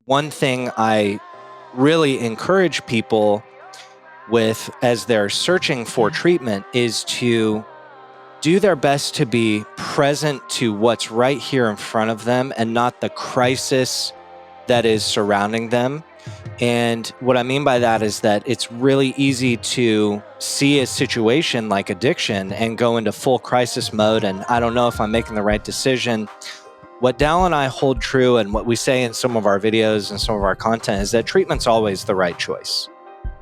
One thing I really encourage people with as they're searching for treatment is to do their best to be present to what's right here in front of them and not the crisis that is surrounding them. And what I mean by that is that it's really easy to see a situation like addiction and go into full crisis mode. And I don't know if I'm making the right decision. What Dal and I hold true and what we say in some of our videos and some of our content is that treatment's always the right choice.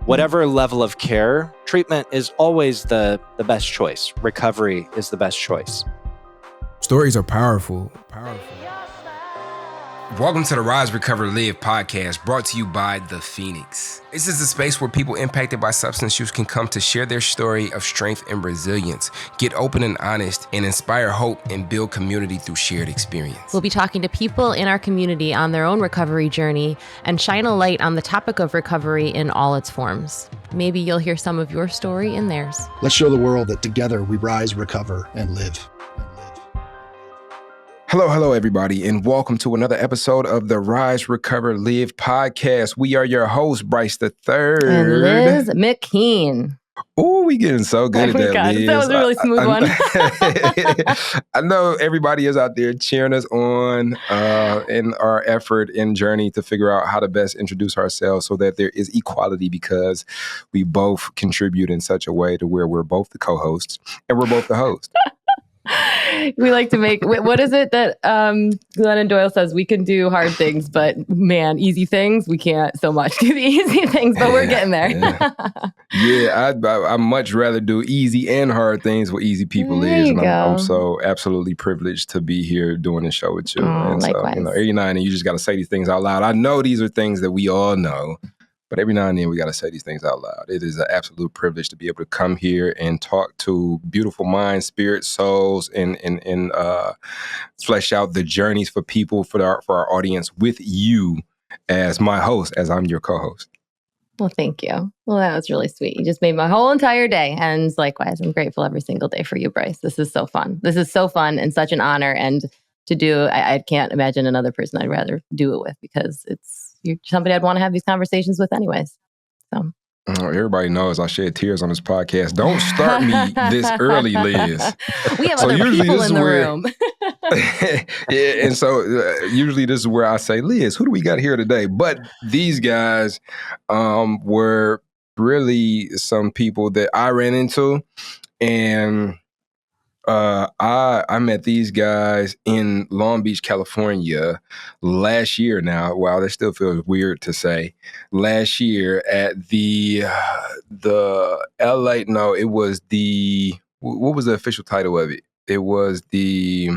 Whatever level of care, treatment is always the best choice. Recovery is the best choice. Stories are powerful. Welcome to the Rise, Recover, Live podcast, brought to you by The Phoenix. This is a space where people impacted by substance use can come to share their story of strength and resilience, get open and honest, and inspire hope and build community through shared experience. We'll be talking to people in our community on their own recovery journey and shine a light on the topic of recovery in all its forms. Maybe you'll hear some of your story in theirs. Let's show the world that together we rise, recover, and live. Hello, everybody, and welcome to another episode of the Rise, Recover, Live podcast. We are your hosts, Bryce the Third. And Liz McKean. Oh, we getting so good at that, Liz. That was a really smooth one. I know everybody is out there cheering us on in our effort and journey to figure out how to best introduce ourselves so that there is equality, because we both contribute in such a way to where we're both the co-hosts and we're both the host. We like to make, what is it that Glennon Doyle says? We can do hard things, but man, easy things, we can't so much do the easy things, but we're getting there. I much rather do easy and hard things with easy people, Liz. And I'm so absolutely privileged to be here doing this show with you. And likewise. So, every now and then you just got to say these things out loud. I know these are things that we all know, but every now and then we got to say these things out loud. It is an absolute privilege to be able to come here and talk to beautiful minds, spirits, souls, and flesh out the journeys for people, for our audience with you as my host, as I'm your co-host. Well, thank you. Well, that was really sweet. You just made my whole entire day. And likewise, I'm grateful every single day for you, Bryce. This is so fun. This is so fun and such an honor. And to do, I can't imagine another person I'd rather do it with, because you're somebody I'd want to have these conversations with anyways. So everybody knows I shed tears on this podcast. Don't start me this early, Liz. We have other people in the room. Yeah, and so usually this is where I say, Liz, who do we got here today? But these guys were really some people that I ran into, and I met these guys in Long Beach, California last year now. Wow, that still feels weird to say. Last year at the LA, no, it was what was the official title of it? It was the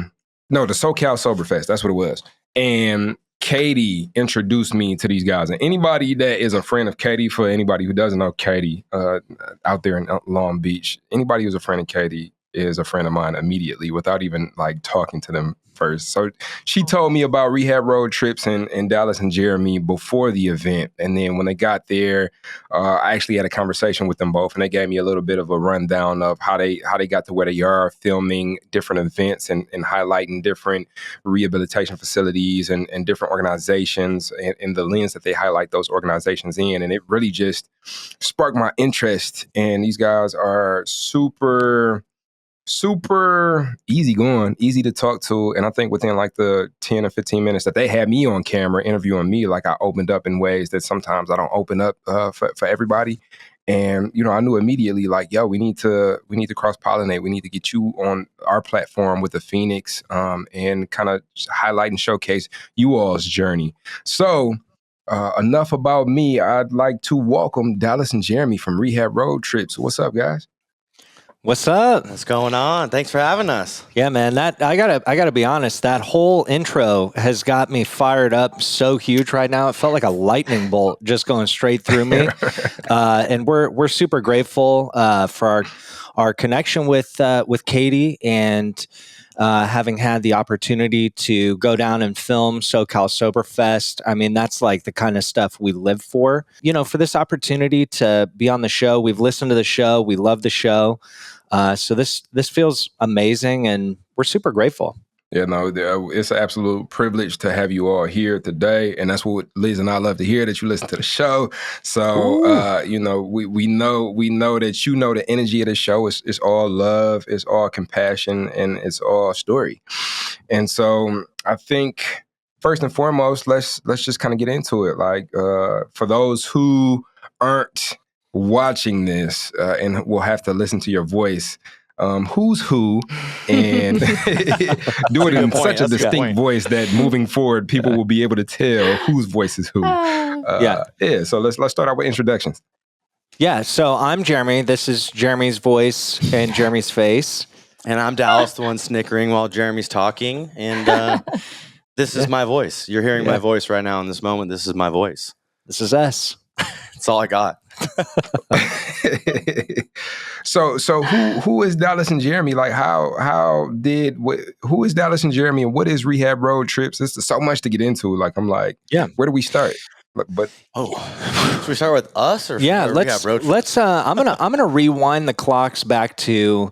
SoCal Soberfest. That's what it was. And Katie introduced me to these guys. And anybody that is a friend of Katie, for anybody who doesn't know Katie out there in Long Beach, anybody who's a friend of Katie is a friend of mine immediately without even talking to them first. So she told me about Rehab road trips in Dallas and Jeremy before the event. And then when they got there, I actually had a conversation with them both, and they gave me a little bit of a rundown of how they got to where they are, filming different events and highlighting different rehabilitation facilities and different organizations and the lens that they highlight those organizations in. And it really just sparked my interest. And these guys are super easy going, easy to talk to. And I think within the 10 or 15 minutes that they had me on camera interviewing me, I opened up in ways that sometimes I don't open up for everybody. And, I knew immediately we need to cross-pollinate. We need to get you on our platform with the Phoenix and kind of highlight and showcase you all's journey. So enough about me. I'd like to welcome Dallas and Jeremy from Rehab Road Trips. What's up, guys? What's up? What's going on? Thanks for having us. Yeah, man, I gotta be honest, that whole intro has got me fired up so huge right now. It felt like a lightning bolt just going straight through me. And we're super grateful for our connection with Katie, and having had the opportunity to go down and film SoCal Soberfest. I mean, that's the kind of stuff we live for. For this opportunity to be on the show, we've listened to the show, we love the show. So this feels amazing, and we're super grateful. It's an absolute privilege to have you all here today, and that's what Liz and I love to hear, that you listen to the show. So, we know that you know the energy of the show is all love, it's all compassion, and it's all story. And so, I think first and foremost, let's just kind of get into it. Like, for those who aren't watching this and will have to listen to your voice. Who's who, and do it in such a distinct voice that moving forward, people will be able to tell whose voice is who. So let's start out with introductions. Yeah, so I'm Jeremy. This is Jeremy's voice and Jeremy's face. And I'm Dallas, the one snickering while Jeremy's talking. And this is my voice. You're hearing my voice right now in this moment. This is my voice. This is us. That's all I got. So who is Dallas and Jeremy? Like who is Dallas and Jeremy, and what is Rehab Road Trips? This is so much to get into. Like, I'm like, where do we start? But should we start with us or let's I'm gonna rewind the clocks back to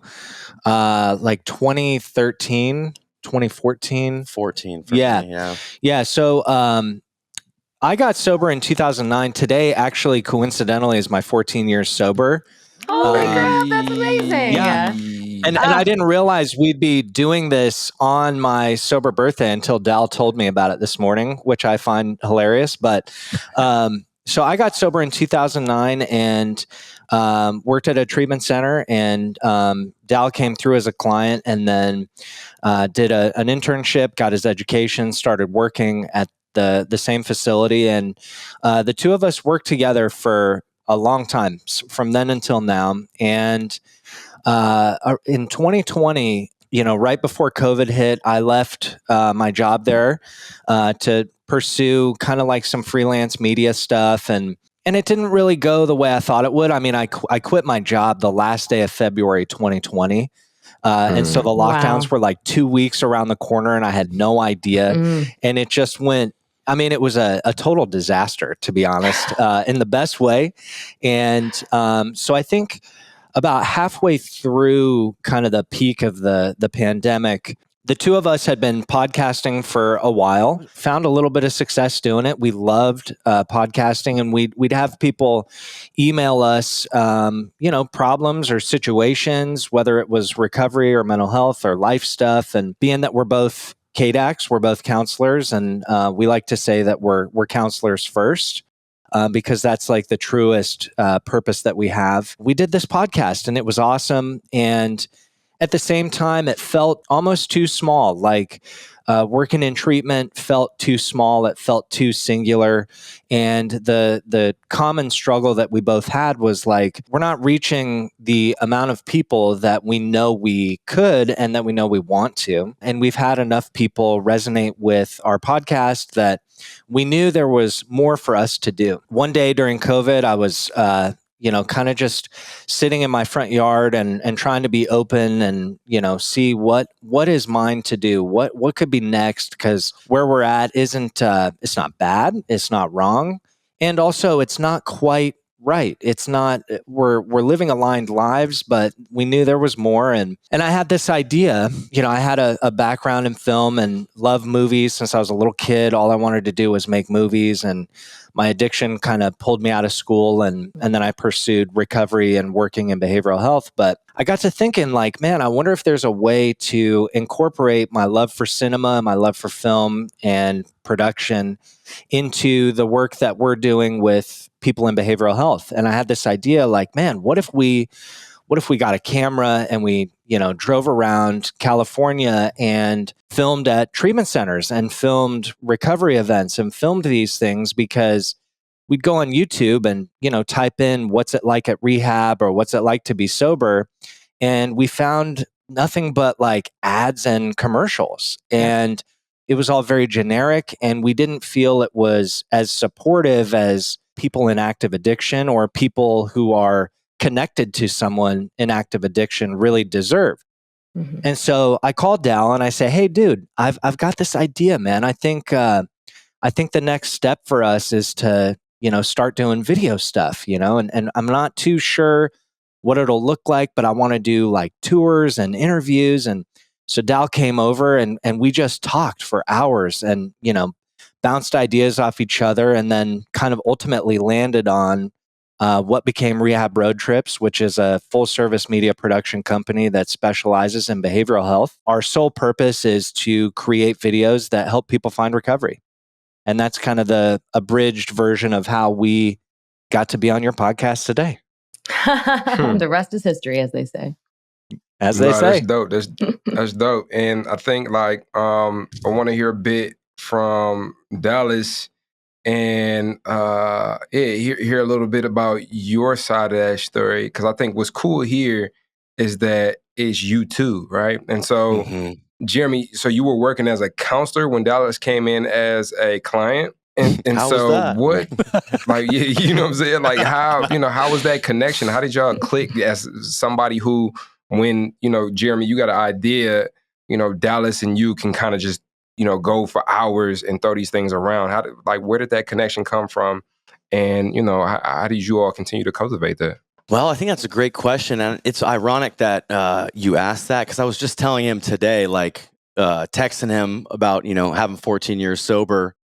like 2013, 2014, 14. Yeah. So I got sober in 2009. Today, actually, coincidentally, is my 14 years sober. Holy crap, that's amazing. Yeah. And I didn't realize we'd be doing this on my sober birthday until Dal told me about it this morning, which I find hilarious. But so I got sober in 2009 and worked at a treatment center. And Dal came through as a client and then did an internship, got his education, started working at the same facility. And the two of us worked together for a long time, from then until now. And in 2020, right before COVID hit, I left my job there to pursue kind of like some freelance media stuff. And it didn't really go the way I thought it would. I mean, I quit my job the last day of February 2020. And so the lockdowns were like 2 weeks around the corner and I had no idea. And it just went, I mean, it was a total disaster, to be honest, in the best way. And so I think about halfway through kind of the peak of the pandemic, the two of us had been podcasting for a while, found a little bit of success doing it. We loved podcasting, and we'd have people email us, problems or situations, whether it was recovery or mental health or life stuff. And being that we're both KDACs, we're both counselors, and we like to say that we're counselors first. Because that's like the truest purpose that we have. We did this podcast and it was awesome. And at the same time, it felt almost too small. Like working in treatment felt too small. It felt too singular. And the common struggle that we both had was like, we're not reaching the amount of people that we know we could and that we know we want to. And we've had enough people resonate with our podcast that we knew there was more for us to do. One day during COVID, I was, kind of just sitting in my front yard and trying to be open and, see what is mine to do, what could be next, because where we're at isn't, it's not bad, it's not wrong, and also it's not quite right. It's not, we're living aligned lives, but we knew there was more. And I had this idea, I had a background in film and love movies since I was a little kid. All I wanted to do was make movies, and my addiction kind of pulled me out of school. And then I pursued recovery and working in behavioral health. But I got to thinking like, man, I wonder if there's a way to incorporate my love for cinema, my love for film and production into the work that we're doing with people in behavioral health. And I had this idea like, man, what if we got a camera and we, drove around California and filmed at treatment centers and filmed recovery events and filmed these things, because we'd go on YouTube and, type in what's it like at rehab or what's it like to be sober. And we found nothing but like ads and commercials. And it was all very generic, and we didn't feel it was as supportive as people in active addiction or people who are connected to someone in active addiction really deserve. Mm-hmm. And so I called Dal and I say, hey, dude, I've got this idea, man. I think the next step for us is to, start doing video stuff, and I'm not too sure what it'll look like, but I want to do like tours and interviews. And So Dal came over and we just talked for hours and, bounced ideas off each other and then kind of ultimately landed on what became Rehab Road Trips, which is a full service media production company that specializes in behavioral health. Our sole purpose is to create videos that help people find recovery. And that's kind of the abridged version of how we got to be on your podcast today. The rest is history, as they say. As they say. That's dope. That's dope. And I think I want to hear a bit from Dallas and hear a little bit about your side of that story. Because I think what's cool here is that it's you too, right? And so, Jeremy, so you were working as a counselor when Dallas came in as a client. And How so was that? what, you know what I'm saying? Like how was that connection? How did y'all click as somebody who, when, Jeremy, you got an idea, Dallas and you can kind of just, go for hours and throw these things around. Where did that connection come from? And, how did you all continue to cultivate that? Well, I think that's a great question. And it's ironic that you asked that because I was just telling him today, texting him about, having 14 years sober.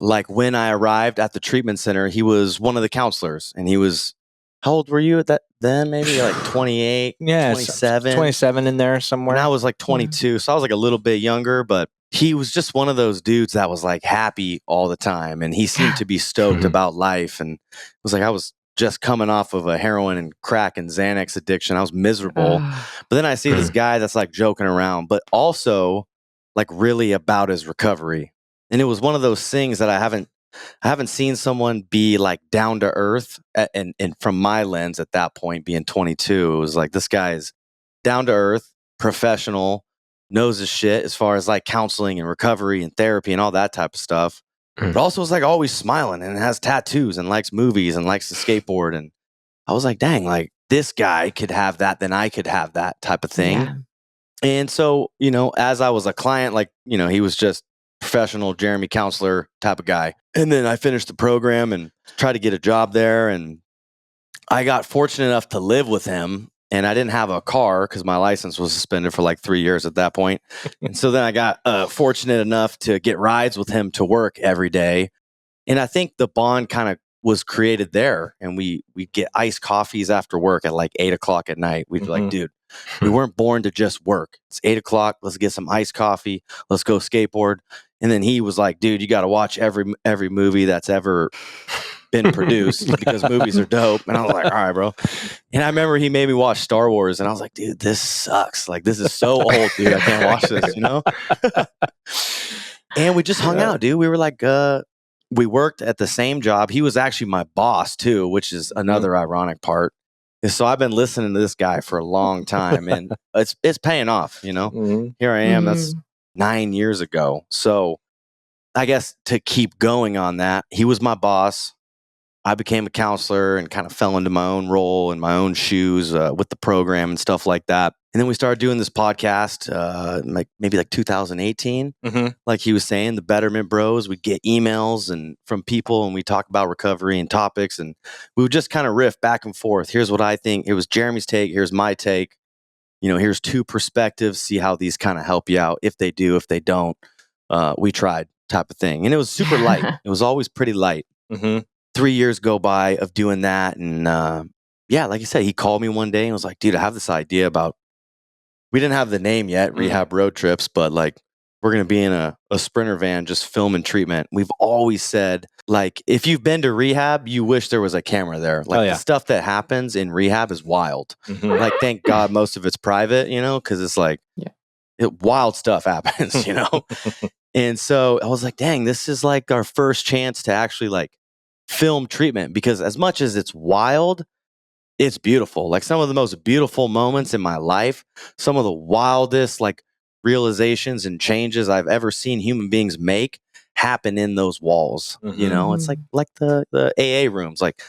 Like when I arrived at the treatment center, he was one of the counselors and he was, how old were you at that then? Maybe like 28, 27? 27 in there somewhere. And I was like 22. So I was like a little bit younger, but he was just one of those dudes that was like happy all the time. And he seemed to be stoked about life. And it was like, I was just coming off of a heroin and crack and Xanax addiction. I was miserable. But then I see this guy that's like joking around, but also like really about his recovery. And it was one of those things that I haven't seen someone be like down to earth. And from my lens at that point, being 22, it was like, this guy is down to earth, professional, knows his shit as far as like counseling and recovery and therapy and all that type of stuff. But also is like always smiling and has tattoos and likes movies and likes to skateboard. And I was like, dang, like this guy could have that, then I could have that type of thing. Yeah. And so, as I was a client, he was just professional Jeremy counselor type of guy. And then I finished the program and tried to get a job there. And I got fortunate enough to live with him. And I didn't have a car because my license was suspended for like 3 years at that point. And so then I got fortunate enough to get rides with him to work every day. And I think the bond kind of was created there. And we'd get iced coffees after work at like 8 o'clock at night. We'd be like, dude, we weren't born to just work. It's 8 o'clock. Let's get some iced coffee. Let's go skateboard. And then he was like, dude, you got to watch every movie that's ever been produced because movies are dope. And I was like, all right, bro. And I remember he made me watch Star Wars and I was like, dude, this sucks. Like, this is so old, dude. I can't watch this, And we just hung out, dude. We were like, we worked at the same job. He was actually my boss too, which is another ironic part. And so I've been listening to this guy for a long time and it's paying off, Here I am. That's 9 years ago. So I guess to keep going on that, he was my boss. I became a counselor and kind of fell into my own role and my own shoes with the program and stuff like that. And then we started doing this podcast, maybe 2018. Like he was saying, the Betterment Bros, we'd get emails and from people and we talk about recovery and topics. And we would just kind of riff back and forth. Here's what I think. It was Jeremy's take. Here's my take. Here's two perspectives. See how these kind of help you out. If they do, if they don't, we tried type of thing. And it was super light. It was always pretty light. 3 years go by of doing that. And like I said, he called me one day and was like, dude, I have this idea about, we didn't have the name yet, Rehab Road Trips, but like, we're going to be in a Sprinter van, just filming treatment. We've always said, like, if you've been to rehab, you wish there was a camera there. Like the stuff that happens in rehab is wild. Like, thank God most of it's private, because it's like wild stuff happens, And so I was like, dang, this is like our first chance to actually like film treatment, because as much as it's wild, it's beautiful. Like some of the most beautiful moments in my life, some of the wildest like realizations and changes I've ever seen human beings make happen in those walls. It's like the AA rooms, like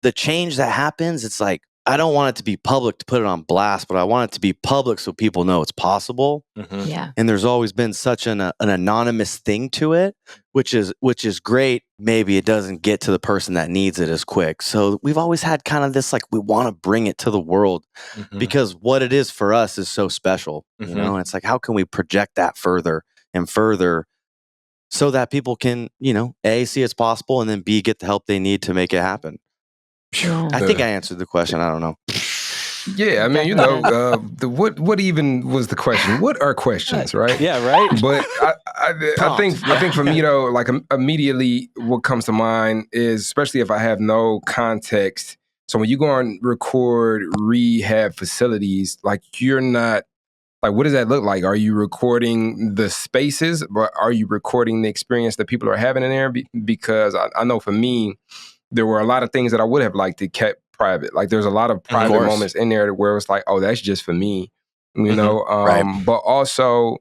the change that happens. It's like I don't want it to be public to put it on blast, but I want it to be public so people know it's possible. Mhm. Yeah. And there's always been such an anonymous thing to it, which is great. Maybe it doesn't get to the person that needs it as quick. So we've always had kind of this, like, we want to bring it to the world Mhm. because what it is for us is so special, you Mhm. know? And it's like, how can we project that further and further so that people can, you know, A, see it's possible, and then B, get the help they need to make it happen. Yeah. I think I answered the question. I don't know. Yeah, I mean, you know, what even was the question? What are questions, right? Yeah, right. But I think for me though, like immediately what comes to mind is, especially if I have no context. So when you go on record rehab facilities, like you're not like, what does that look like? Are you recording the spaces, but are you recording the experience that people are having in there? Because I know for me, there were a lot of things that I would have liked to kept private. Like there's a lot of private course. moments in there where it's like, oh, that's just for me, you Mhm. know? Right. But also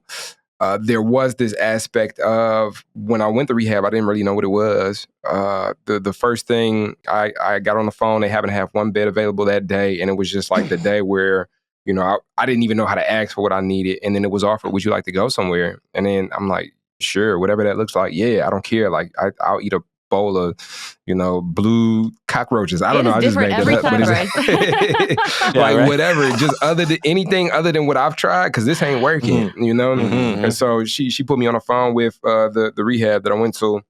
there was this aspect of when I went to rehab, I didn't really know what it was. The first thing I got on the phone, they happened to have one bed available that day. And it was just like the day where, you know, I didn't even know how to ask for what I needed. And then it was offered, would you like to go somewhere? And then I'm like, sure, whatever that looks like. Yeah, I don't care. Like I'll eat a bowl of, you know, blue cockroaches. I don't know. I just made that up. But it's like right. whatever, just anything other than what I've tried, because this ain't working, you know? Mhm. And so she put me on the phone with the rehab that I went to.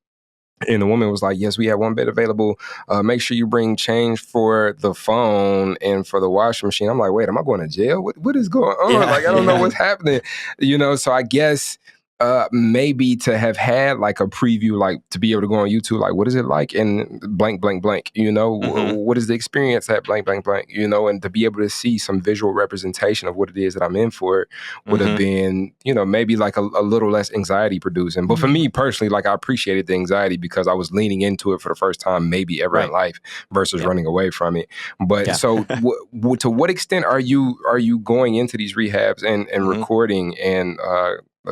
And the woman was like, yes, we have one bed available. Make sure you bring change for the phone and for the washing machine. I'm like, wait, am I going to jail? What is going on? Yeah, Like, I don't know what's happening. You know, so I guess maybe to have had like a preview, like to be able to go on YouTube, like, what is it like in blank, blank, blank, you know, what is the experience at blank, blank, blank, you know, and to be able to see some visual representation of what it is that I'm in for would have been, you know, maybe like a little less anxiety producing. But for me personally, like I appreciated the anxiety because I was leaning into it for the first time, maybe ever in life versus running away from it. But so to what extent are you going into these rehabs and recording and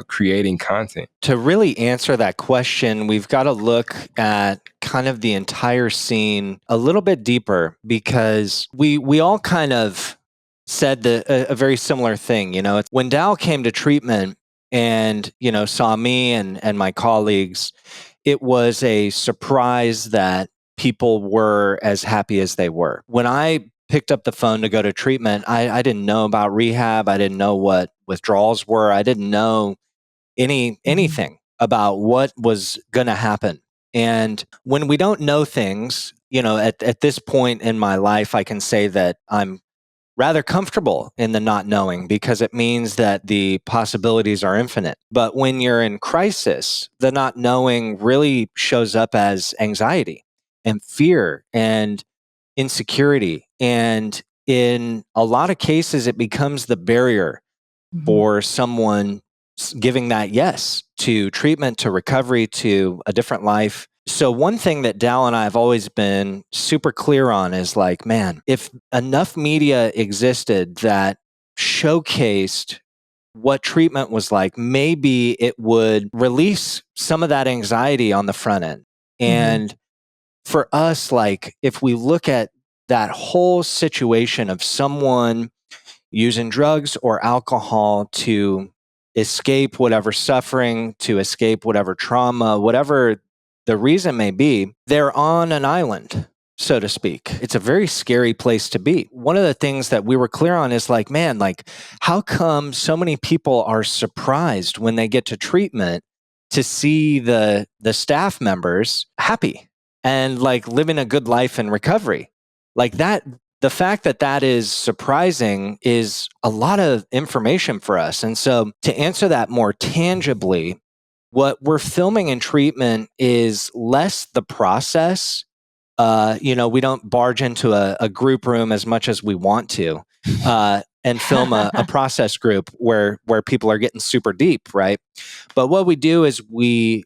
creating content? To really answer that question, we've got to look at kind of the entire scene a little bit deeper, because we all kind of said a very similar thing. You know, when Dal came to treatment and, you know, saw me and my colleagues, it was a surprise that people were as happy as they were. When I picked up the phone to go to treatment, I didn't know about rehab. I didn't know what withdrawals were. I didn't know anything about what was going to happen. And when we don't know things, you know, at this point in my life, I can say that I'm rather comfortable in the not knowing, because it means that the possibilities are infinite. But when you're in crisis, the not knowing really shows up as anxiety and fear and insecurity. And in a lot of cases, it becomes the barrier for someone giving that yes to treatment, to recovery, to a different life. So one thing that Dal and I have always been super clear on is like, man, if enough media existed that showcased what treatment was like, maybe it would release some of that anxiety on the front end. And for us, like, if we look at that whole situation of someone using drugs or alcohol to escape whatever suffering, to escape whatever trauma, whatever the reason may be, they're on an island, so to speak. It's a very scary place to be. One of the things that we were clear on is like, man, like, how come so many people are surprised when they get to treatment to see the staff members happy and like living a good life in recovery? Like that, the fact that that is surprising is a lot of information for us. And so to answer that more tangibly, what we're filming in treatment is less the process. You know, we don't barge into a group room as much as we want to and film a process group where people are getting super deep, right? But what we do is we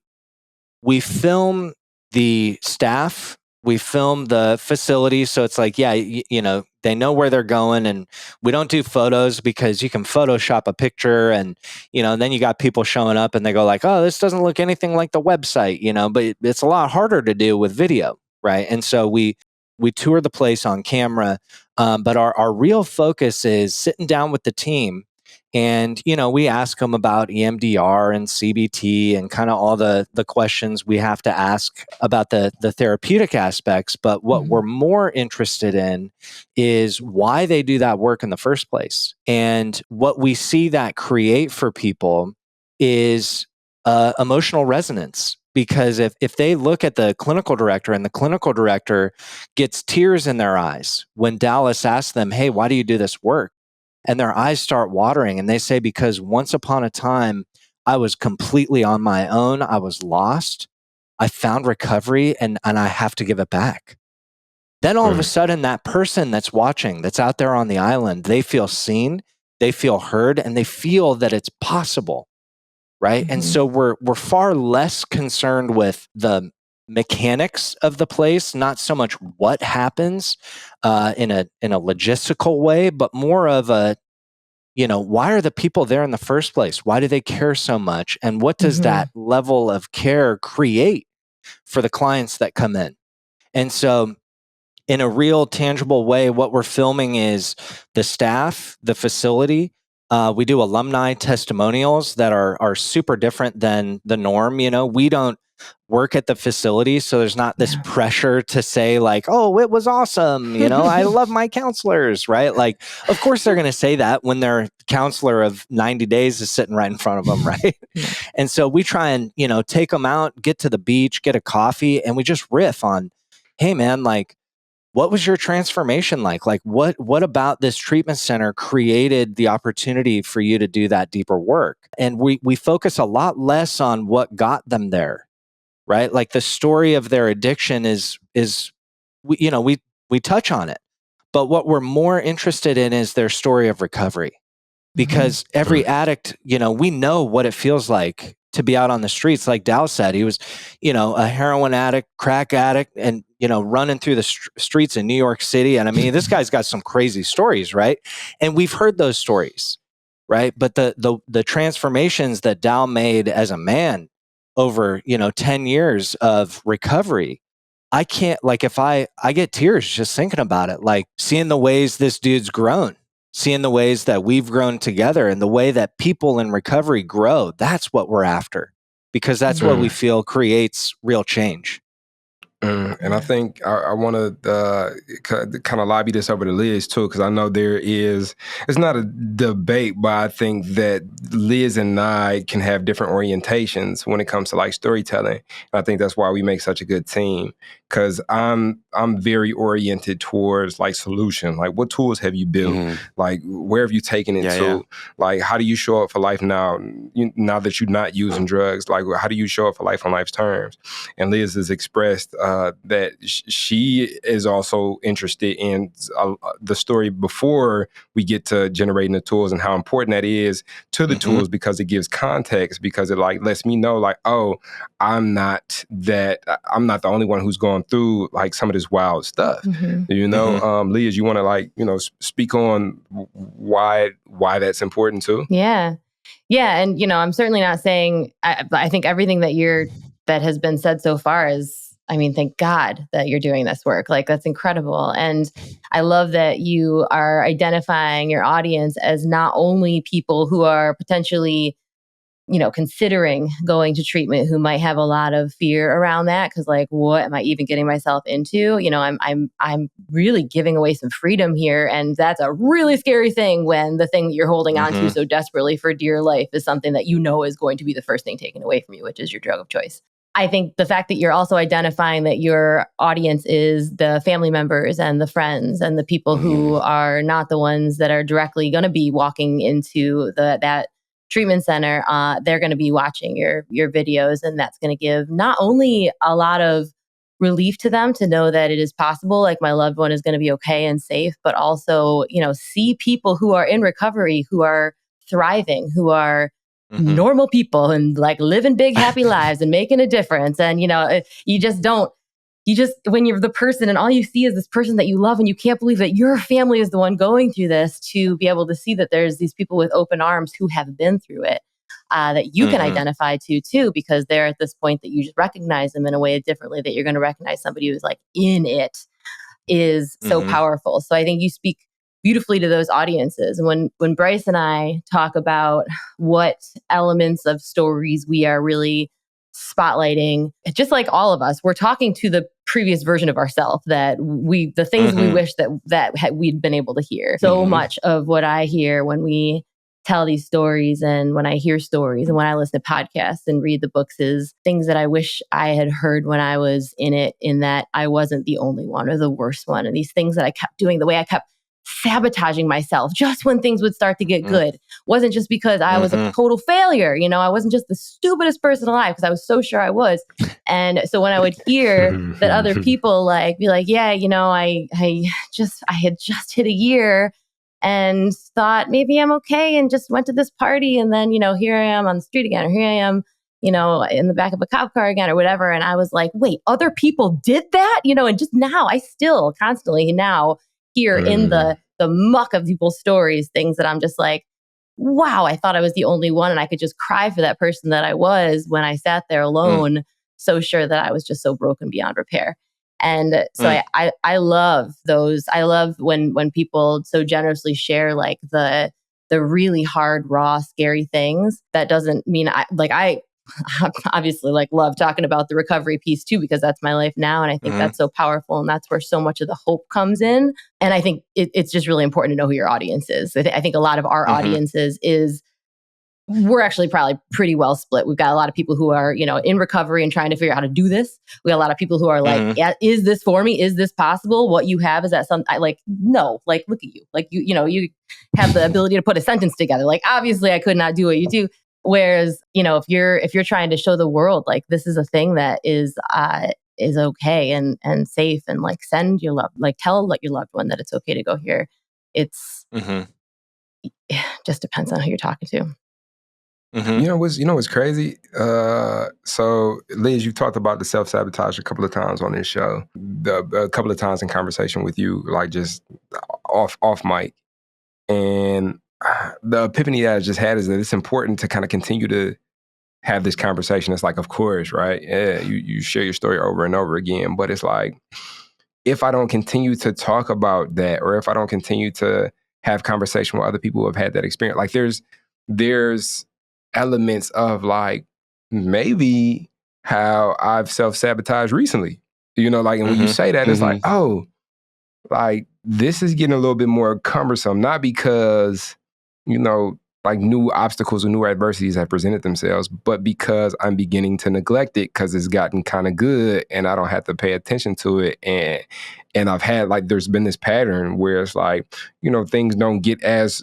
film the staff, we film the facility. So it's like, yeah, you know, they know where they're going, and we don't do photos because you can Photoshop a picture, and, you know, and then you got people showing up and they go like, oh, this doesn't look anything like the website, you know, but it's a lot harder to do with video. Right. And so we we tour the place on camera, but our real focus is sitting down with the team. And, we ask them about EMDR and CBT and kind of all the questions we have to ask about the therapeutic aspects. But what we're more interested in is why they do that work in the first place. And what we see that create for people is emotional resonance. Because if they look at the clinical director and the clinical director gets tears in their eyes when Dallas asks them, hey, why do you do this work? And their eyes start watering and they say, because once upon a time, I was completely on my own. I was lost. I found recovery and I have to give it back. Then all of a sudden, that person that's watching, that's out there on the island, they feel seen, they feel heard, and they feel that it's possible. Right. And so we're far less concerned with the mechanics of the place, not so much what happens in a logistical way, but more of a, why are the people there in the first place? Why do they care so much? And what does that level of care create for the clients that come in? And so in a real tangible way, what we're filming is the staff, the facility. We do alumni testimonials that are super different than the norm. We don't work at the facility, so there's not this pressure to say like, oh, it was awesome. I love my counselors, right? Like, of course they're going to say that when their counselor of 90 days is sitting right in front of them, right? And so we try and, take them out, get to the beach, get a coffee, and we just riff on, hey man, like, what was your transformation like? Like, what about this treatment center created the opportunity for you to do that deeper work? And we focus a lot less on what got them there, right? Like the story of their addiction is we touch on it, but what we're more interested in is their story of recovery, because every addict, we know what it feels like to be out on the streets. Like Dal said, he was, a heroin addict, crack addict, and, running through the streets in New York City. And I mean, this guy's got some crazy stories, right? And we've heard those stories, right? But the transformations that Dal made as a man over, 10 years of recovery, I can't, like, if I get tears just thinking about it, like seeing the ways this dude's grown, seeing the ways that we've grown together and the way that people in recovery grow. That's what we're after, because that's what we feel creates real change. And I think I want to kind of lobby this over to Liz too, because I know it's not a debate, but I think that Liz and I can have different orientations when it comes to like storytelling. And I think that's why we make such a good team, because I'm very oriented towards like solution. Like, what tools have you built? Like, where have you taken it to? Like, how do you show up for life now? Now that you're not using drugs, like, how do you show up for life on life's terms? And Liz has expressed that she is also interested in the story before we get to generating the tools, and how important that is to the tools, because it gives context, because it like lets me know like, oh, I'm not the only one who's going through like some of this wild stuff. Liz, you want to like, speak on why that's important too? Yeah. And, I'm certainly not saying, I think everything that has been said so far is, I mean, thank God that you're doing this work. Like, that's incredible. And I love that you are identifying your audience as not only people who are potentially, considering going to treatment, who might have a lot of fear around that. Cause like, what am I even getting myself into? I'm really giving away some freedom here. And that's a really scary thing when the thing that you're holding on to so desperately for dear life is something that is going to be the first thing taken away from you, which is your drug of choice. I think the fact that you're also identifying that your audience is the family members and the friends and the people who are not the ones that are directly going to be walking into that treatment center, they're going to be watching your videos, and that's going to give not only a lot of relief to them to know that it is possible, like my loved one is going to be okay and safe, but also, see people who are in recovery, who are thriving, who are normal people and like living big, happy lives and making a difference. And, when you're the person and all you see is this person that you love and you can't believe that your family is the one going through this, to be able to see that there's these people with open arms who have been through it, that you can identify to too, because they're at this point that you just recognize them in a way differently that you're going to recognize somebody who's like in it. is so powerful. So I think you speak beautifully to those audiences. And when Bryce and I talk about what elements of stories we are really spotlighting, just like all of us, we're talking to the previous version of ourselves, that the things we wish that we'd been able to hear. So much of what I hear when we tell these stories, and when I hear stories, and when I listen to podcasts and read the books, is things that I wish I had heard when I was in it, in that I wasn't the only one or the worst one. And these things that I kept doing, the way I kept sabotaging myself just when things would start to get good, wasn't just because I was a total failure. I wasn't just the stupidest person alive, because I was so sure I was. And so when I would hear that other people be like, yeah, I had just hit a year and thought maybe I'm okay, and just went to this party, and then, here I am on the street again, or here I am, in the back of a cop car again, or whatever. And I was like, wait, other people did that? And just now, I still constantly now hear in the muck of people's stories things that I'm just like, wow, I thought I was the only one, and I could just cry for that person that I was when I sat there alone, so sure that I was just so broken beyond repair. And so I love those. I love when people so generously share like the really hard, raw, scary things. That doesn't mean I obviously love talking about the recovery piece too, because that's my life now. And I think that's so powerful. And that's where so much of the hope comes in. And I think it's just really important to know who your audience is. I think a lot of our audiences we're actually probably pretty well split. We've got a lot of people who are, in recovery and trying to figure out how to do this. We got a lot of people who are like, yeah, is this for me? Is this possible? What you have, is that something no, look at you. You have the ability to put a sentence together. Obviously I could not do what you do. Whereas, if you're trying to show the world, this is a thing that is okay and safe, and send your love, tell your loved one that it's okay to go here. It's just depends on who you're talking to. What's crazy? So Liz, you've talked about the self-sabotage a couple of times on this show. A couple of times in conversation with you, just off mic. And the epiphany that I just had is that it's important to kind of continue to have this conversation. It's of course, right? Yeah, you share your story over and over again, but it's if I don't continue to talk about that, or if I don't continue to have conversation with other people who have had that experience, there's elements of maybe how I've self-sabotaged recently, and when you say that, it's this is getting a little bit more cumbersome, not because, new obstacles or new adversities have presented themselves, but because I'm beginning to neglect it because it's gotten kind of good and I don't have to pay attention to it. And I've had there's been this pattern where it's things don't get as,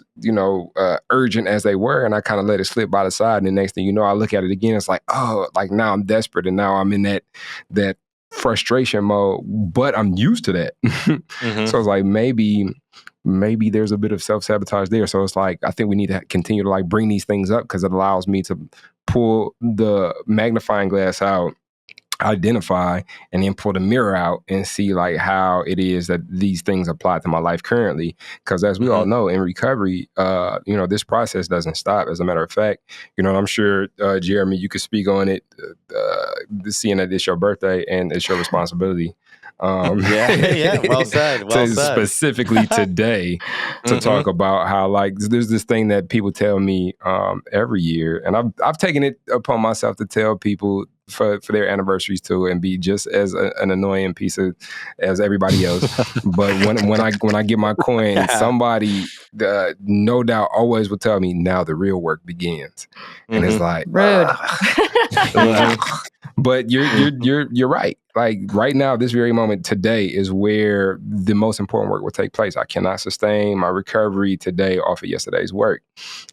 urgent as they were. And I kind of let it slip by the side. And the next thing you know, I look at it again. It's now I'm desperate. And now I'm in that frustration mode, but I'm used to that. So it's maybe there's a bit of self-sabotage there. So it's I think we need to continue to bring these things up, because it allows me to pull the magnifying glass out, identify, and then pull the mirror out and see how it is that these things apply to my life currently. Because as we all know, in recovery, this process doesn't stop. As a matter of fact, I'm sure, Jeremy, you could speak on it, seeing that it's your birthday and it's your responsibility. Well said. Specifically today, to talk about how there's this thing that people tell me every year, and I've taken it upon myself to tell people for their anniversaries too, and be just as an annoying piece of as everybody else. But when I get my coin, somebody no doubt always will tell me, now the real work begins, and it's rude. But you're right. Right now, this very moment today is where the most important work will take place. I cannot sustain my recovery today off of yesterday's work.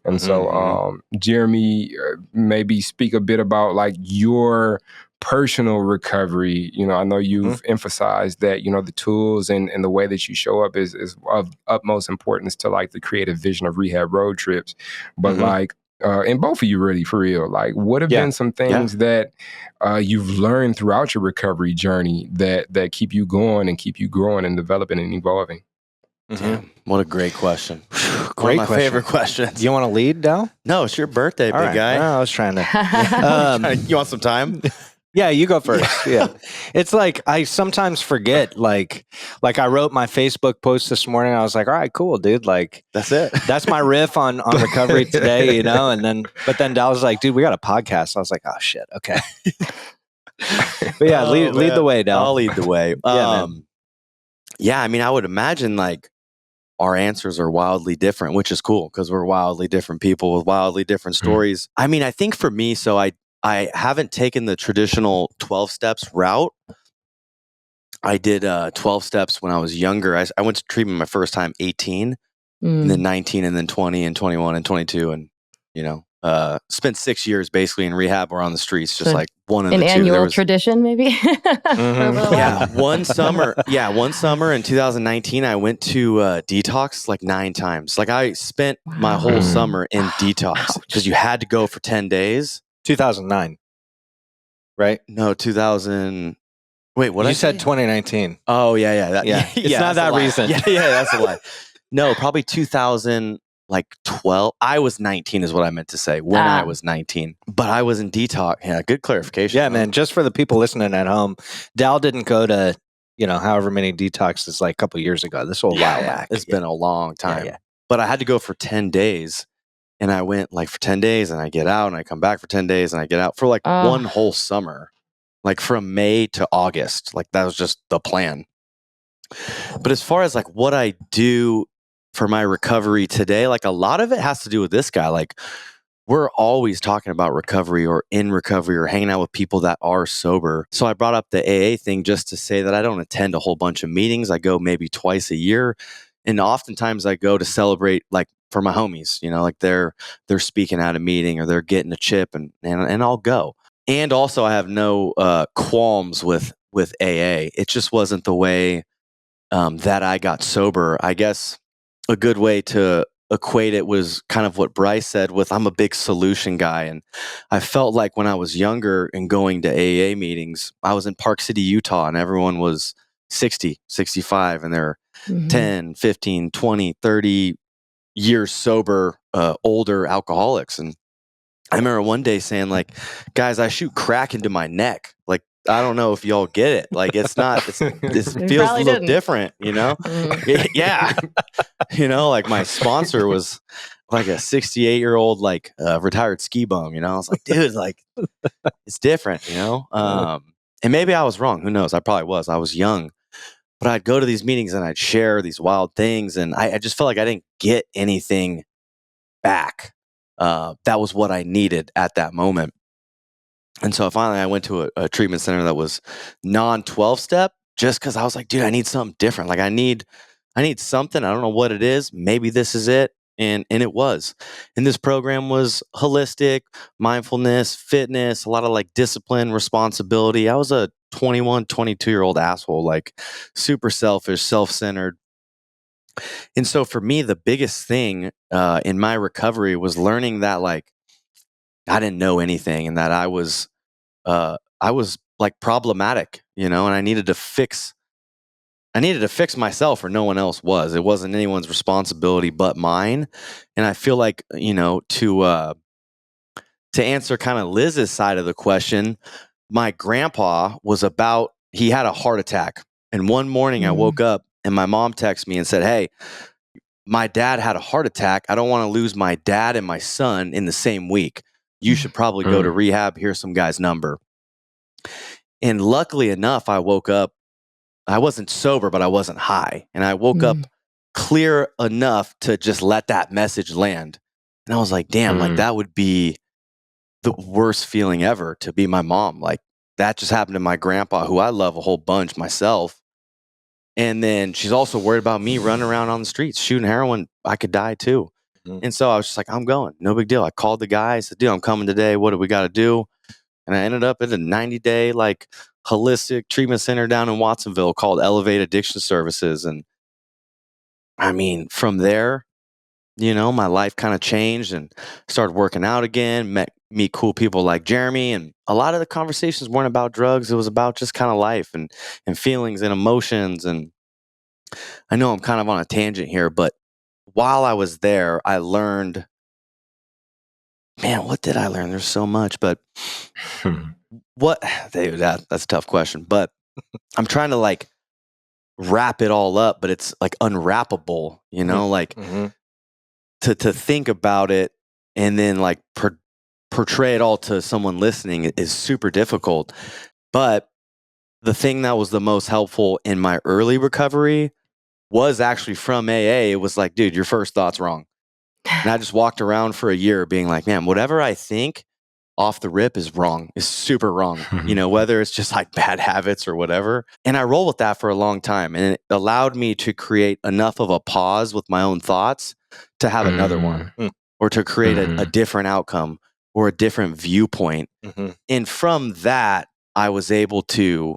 And so, Jeremy, maybe speak a bit about your personal recovery. I know you've emphasized that, the tools and the way that you show up is of utmost importance to the creative vision of Rehab road trips. But and both of you really, for real, what have been some things that you've learned throughout your recovery journey that keep you going and keep you growing and developing and evolving? Damn, what a great question. Great One of my favorite questions. Do you want to lead, Dal? No, it's your birthday, big guy. No, I was trying to. You want some time? Yeah, you go first. Yeah. It's like I sometimes forget, like I wrote my Facebook post this morning. I was like, all right, cool, dude. Like That's it. that's my riff on recovery today, you know? But then Dal was like, dude, we got a podcast. I was like, oh shit. Okay. But yeah, lead the way, Dal. I'll lead the way. Man. Yeah, I mean, I would imagine like our answers are wildly different, which is cool because we're wildly different people with wildly different stories. I mean, I think for me, so I haven't taken the traditional 12 steps route. I did 12 steps when I was younger. I went to treatment my first time 18, and then 19, and then 20, and 21, and 22, and spent 6 years basically in rehab or on the streets, just So like one of An the two. annual tradition, maybe. For a little while. Yeah, one summer in 2019, I went to detox like 9 times. Like I spent my whole summer in detox because you had to go for 10 days. 2009, right? No, 2000. Wait, what? You said 2019. Oh yeah. It's not that recent. Yeah, that's a lie. No, probably 2000. Like 12. I was 19 is what I meant to say when I was 19. But I was in detox. Yeah, good clarification. Yeah, man. Just for the people listening at home, Dal didn't go to, however many detoxes like a couple years ago. This was a while back. It's been a long time. Yeah. But I had to go for 10 days. And I went like for 10 days and I get out and I come back for 10 days and I get out for like one whole summer. Like from May to August. Like that was just the plan. But as far as like what I do for my recovery today, like a lot of it has to do with this guy. Like we're always talking about recovery or in recovery or hanging out with people that are sober. So I brought up the AA thing just to say that I don't attend a whole bunch of meetings. I go maybe twice a year. And oftentimes I go to celebrate like for my homies, like they're speaking at a meeting or they're getting a chip and I'll go. And also I have no qualms with AA. It just wasn't the way that I got sober. I guess a good way to equate it was kind of what Bryce said with I'm a big solution guy. And I felt like when I was younger and going to AA meetings, I was in Park City, Utah, and everyone was 60, 65, and they're 10, 15, 20, 30 years sober, older alcoholics. And I remember one day saying like, guys, I shoot crack into my neck. Like, I don't know if y'all get it. Like, it feels a little different, Yeah. Like my sponsor was like a 68-year-old, like retired ski bum, I was like, dude, like it's different, and maybe I was wrong. Who knows? I probably was. I was young, but I'd go to these meetings and I'd share these wild things. And I just felt like I didn't get anything back. That was what I needed at that moment. And so finally I went to a treatment center that was non-12 step just because I was like, dude, I need something different. Like I need something. I don't know what it is. Maybe this is it. And it was. And this program was holistic, mindfulness, fitness, a lot of like discipline, responsibility. I was a 21, 22-year-old asshole, like super selfish, self-centered. And so for me, the biggest thing in my recovery was learning that like I didn't know anything and that I was like problematic, and I needed to fix myself or no one else was. It wasn't anyone's responsibility but mine. And I feel like, to answer kind of Liz's side of the question, my grandpa he had a heart attack. And one morning I woke up and my mom texted me and said, hey, my dad had a heart attack. I don't want to lose my dad and my son in the same week. You should probably go to rehab. Here's some guy's number. And luckily enough, I woke up. I wasn't sober, but I wasn't high. And I woke up clear enough to just let that message land. And I was like, damn, like that would be the worst feeling ever to be my mom. Like that just happened to my grandpa, who I love a whole bunch myself. And then she's also worried about me running around on the streets, shooting heroin. I could die too. And so I was just like, I'm going. No big deal. I called the guy. I said, dude, I'm coming today. What do we got to do? And I ended up at a 90-day like holistic treatment center down in Watsonville called Elevate Addiction Services. And I mean, from there, my life kind of changed and started working out again, meet cool people like Jeremy. And a lot of the conversations weren't about drugs. It was about just kind of life and feelings and emotions. And I know I'm kind of on a tangent here, but while I was there, I learned, man, what did I learn? There's so much, but what that's a tough question, but I'm trying to like wrap it all up, but it's like unwrappable, like to think about it and then like portray it all to someone listening is super difficult. But the thing that was the most helpful in my early recovery was actually from AA. It was like, dude, your first thought's wrong. And I just walked around for a year being like, man, whatever I think off the rip is wrong, is super wrong, whether it's just like bad habits or whatever. And I rolled with that for a long time. And it allowed me to create enough of a pause with my own thoughts to have another one or to create a different outcome or a different viewpoint. And from that, I was able to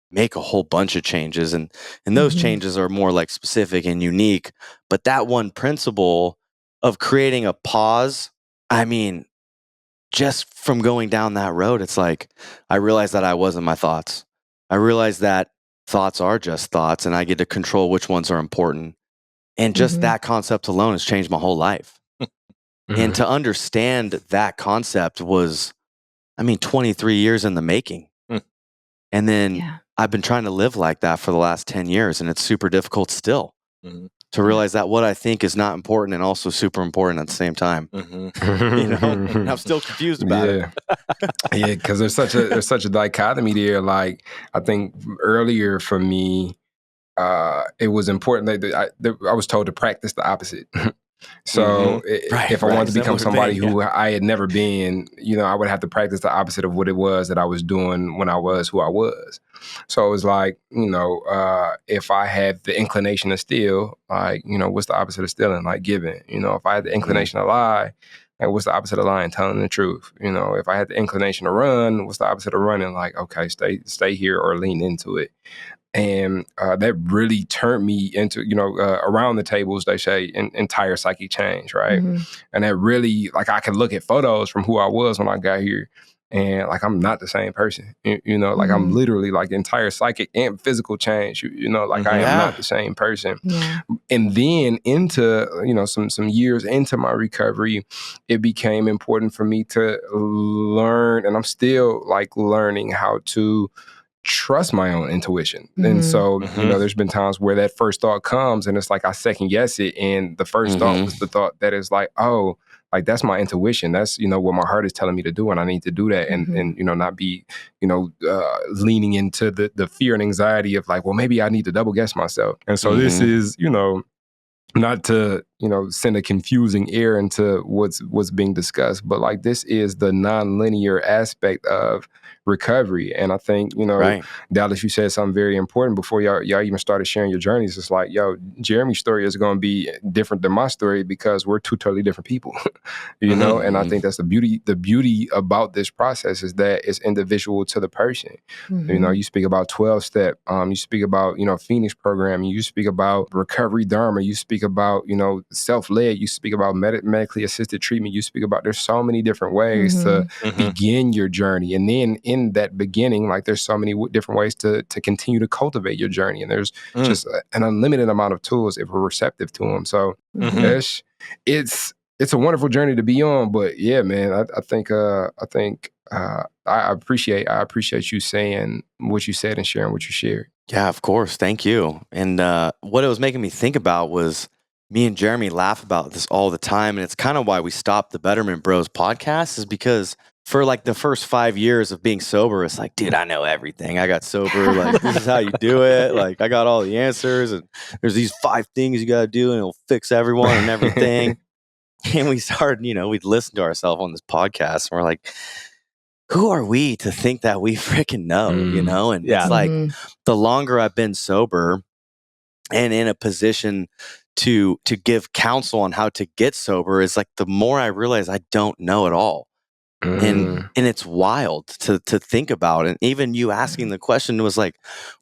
make a whole bunch of changes. And those changes are more like specific and unique. But that one principle of creating a pause, I mean, just from going down that road, it's like, I realized that I wasn't my thoughts. I realized that thoughts are just thoughts and I get to control which ones are important. And just that concept alone has changed my whole life. And to understand that concept was, 23 years in the making. And then I've been trying to live like that for the last 10 years. And it's super difficult still to realize that what I think is not important and also super important at the same time. And I'm still confused about it. Yeah, because there's such a dichotomy there. Like, I think earlier for me, it was important that I was told to practice the opposite. So if I wanted to become somebody who I had never been, I would have to practice the opposite of what it was that I was doing when I was who I was. So it was like, if I had the inclination to steal, like, what's the opposite of stealing? Like giving. If I had the inclination to lie, like, what's the opposite of lying? Telling the truth. If I had the inclination to run, what's the opposite of running? Like, okay, stay here or lean into it. And that really turned me into, around the tables, they say, entire psychic change, right? And that really, like, I could look at photos from who I was when I got here, and like, I'm not the same person, like, I'm literally like entire psychic and physical change, like, I am not the same person. And then into, some years into my recovery, it became important for me to learn, and I'm still like learning how to trust my own intuition. And so, there's been times where that first thought comes and it's like I second guess it. And the first thought was the thought that is like, oh, like, that's my intuition. That's, what my heart is telling me to do. And I need to do that. And not be, leaning into the fear and anxiety of like, well, maybe I need to double guess myself. And so this is, not to, send a confusing air into what's being discussed, but like, this is the nonlinear aspect of recovery. And I think, Dallas, you said something very important before y'all even started sharing your journeys. It's like, Jeremy's story is going to be different than my story because we're two totally different people, and I think that's the beauty about this process is that it's individual to the person. You speak about 12-step, you speak about, Phoenix program, you speak about recovery Dharma, you speak about, self-led, you speak about medically assisted treatment, you speak about, there's so many different ways to begin your journey. And then in that beginning, like, there's so many different ways to continue to cultivate your journey. And there's just an unlimited amount of tools if we're receptive to them. So it's a wonderful journey to be on. But yeah, man, I think I appreciate you saying what you said and sharing what you shared. Yeah, of course. Thank you. And what it was making me think about was me and Jeremy laugh about this all the time. And it's kind of why we stopped the Betterment Bros podcast, is because for like the first 5 years of being sober, it's like, dude, I know everything. I got sober. Like, this is how you do it. Like, I got all the answers. And there's these 5 things you got to do and it'll fix everyone and everything. And we started, we'd listen to ourselves on this podcast and we're like, who are we to think that we freaking know, And it's like, the longer I've been sober and in a position to give counsel on how to get sober, is like, the more I realize I don't know it all. And it's wild to think about. And even you asking the question was like,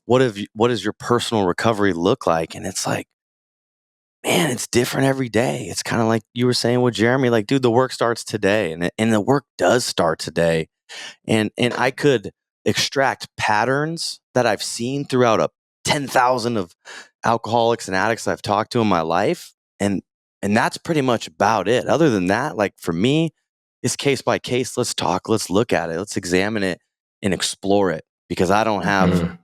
what does your personal recovery look like? And it's like, man, it's different every day. It's kind of like you were saying with Jeremy, like, dude, the work starts today, and the work does start today. And I could extract patterns that I've seen throughout 10,000 of alcoholics and addicts I've talked to in my life. And that's pretty much about it. Other than that, like, for me, it's case by case. Let's talk. Let's look at it. Let's examine it and explore it, because I don't have Mhm.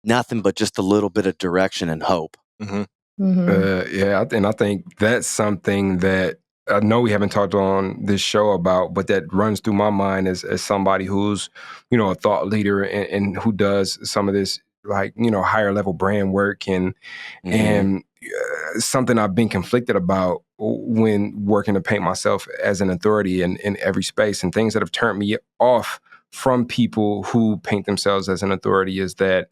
nothing but just a little bit of direction and hope. And I think that's something that I know we haven't talked on this show about, but that runs through my mind as somebody who's, a thought leader and who does some of this, like, higher level brand work and something I've been conflicted about when working to paint myself as an authority in every space, and things that have turned me off from people who paint themselves as an authority is that,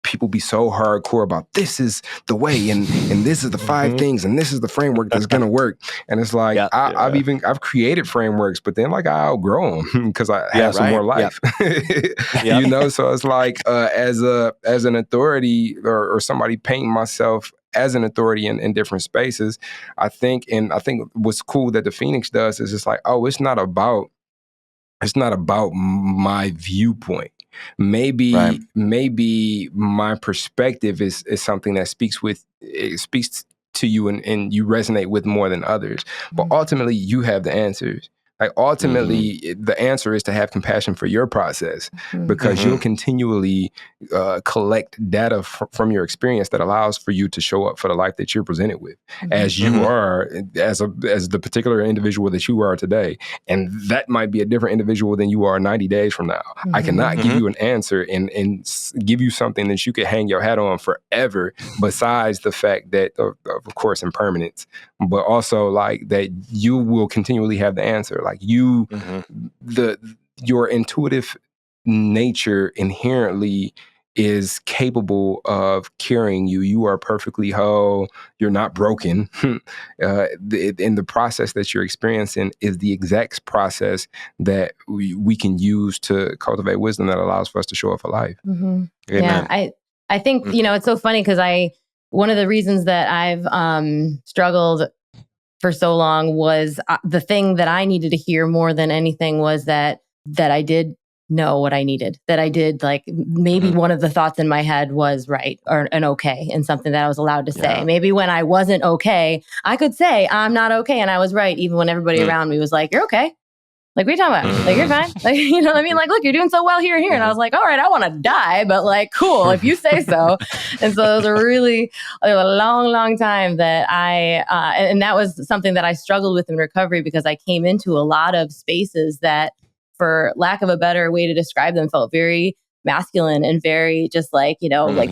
people be so hardcore about this is the way and this is the 5 things and this is the framework that's gonna work. And it's like, I've created frameworks, but then like I outgrow them because I have some more life. So it's like as an authority or somebody painting myself as an authority in different spaces, I think what's cool that the Phoenix does is it's like, oh, it's not about my viewpoint. Maybe my perspective is something that speaks to you and you resonate with more than others. But ultimately, you have the answers. Like ultimately, the answer is to have compassion for your process, because you'll continually collect data from your experience that allows for you to show up for the life that you're presented with, as you are, as the particular individual that you are today. And that might be a different individual than you are 90 days from now. I cannot give you an answer and give you something that you could hang your hat on forever, besides the fact that, of course, impermanence, but also like that you will continually have the answer. Like your intuitive nature inherently is capable of curing you. You are perfectly whole. You're not broken. And the process that you're experiencing is the exact process that we can use to cultivate wisdom that allows for us to show up for life. Yeah, I think, it's so funny because one of the reasons that I've struggled for so long was the thing that I needed to hear more than anything was that I did know what I needed, that I did, like, maybe one of the thoughts in my head was right or an okay and something that I was allowed to say. Maybe when I wasn't okay, I could say I'm not okay and I was right, even when everybody around me was like, you're okay. Like, what are you talking about? Like, you're fine. Like, you know what I mean? Like, look, you're doing so well here and here. And I was like, all right, I want to die, but like, cool, if you say so. And so it was a long time that and that was something that I struggled with in recovery, because I came into a lot of spaces that, for lack of a better way to describe them, felt very masculine and very just like, like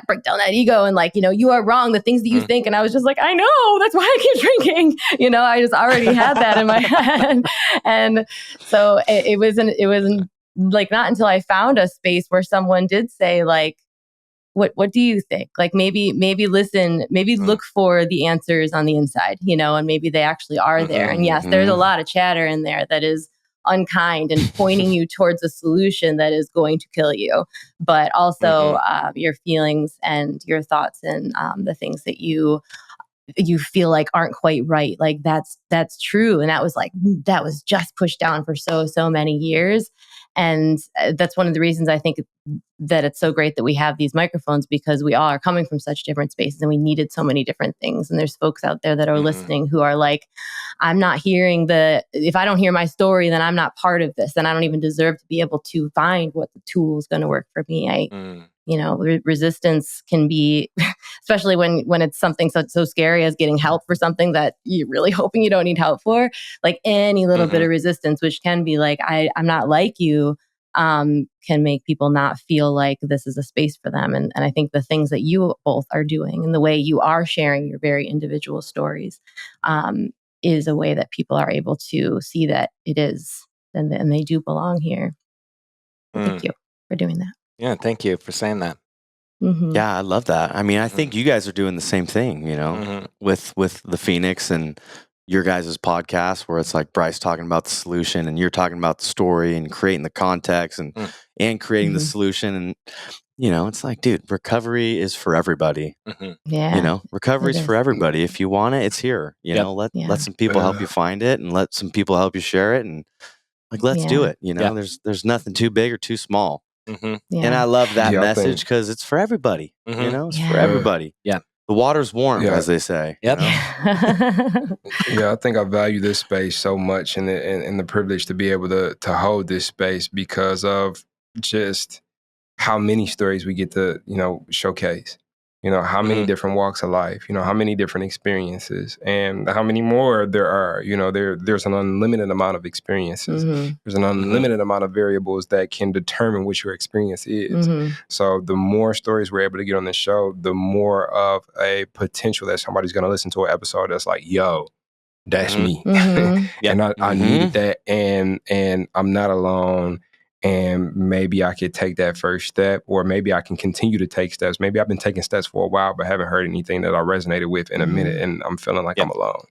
break down that ego and like, you are wrong, the things that you think. And I was just like, I know, that's why I keep drinking. I just already had that in my head. And so it wasn't like not until I found a space where someone did say like, what do you think? Like maybe listen, maybe look for the answers on the inside, and maybe they actually are there. And yes, there's a lot of chatter in there that is unkind and pointing you towards a solution that is going to kill you, but also your feelings and your thoughts and the things that you feel like aren't quite right. Like that's true. And that was just pushed down for so many years. And that's one of the reasons I think that it's so great that we have these microphones, because we all are coming from such different spaces and we needed so many different things. And there's folks out there that are listening who are like, I'm not hearing if I don't hear my story, then I'm not part of this. And I don't even deserve to be able to find what the tool is going to work for me. Resistance can be, especially when it's something so scary as getting help for something that you're really hoping you don't need help for, like any little bit of resistance, which can be like, I'm not like you, can make people not feel like this is a space for them. And I think the things that you both are doing and the way you are sharing your very individual stories is a way that people are able to see that it is, and they do belong here. Thank you for doing that. Yeah, thank you for saying that. Yeah, I love that. I mean, I think you guys are doing the same thing, with the Phoenix and your guys' podcast, where it's like Bryce talking about the solution and you're talking about the story and creating the context and creating the solution. And, it's like, dude, recovery is for everybody. Yeah. Recovery is for everybody. If you want it, it's here. Let some people help you find it and let some people help you share it. And like, let's do it. There's nothing too big or too small. And I love that message because it's for everybody. It's for everybody. Yeah. The water's warm, Yeah. as they say. Yep. Yeah, I think I value this space so much, and the privilege to be able to hold this space because of just how many stories we get to showcase. How many different walks of life. How many different experiences, and how many more there are. There's an unlimited amount of experiences. Mhm. There's an unlimited amount of variables that can determine what your experience is. Mhm. So the more stories we're able to get on this show, the more of a potential that somebody's going to listen to an episode that's like, yo, that's me. Mhm. Yep. And I needed that, and I'm not alone, and maybe I could take that first step, or maybe I can continue to take steps. Maybe I've been taking steps for a while but haven't heard anything that I resonated with in a minute, and I'm feeling like Yep. I'm alone.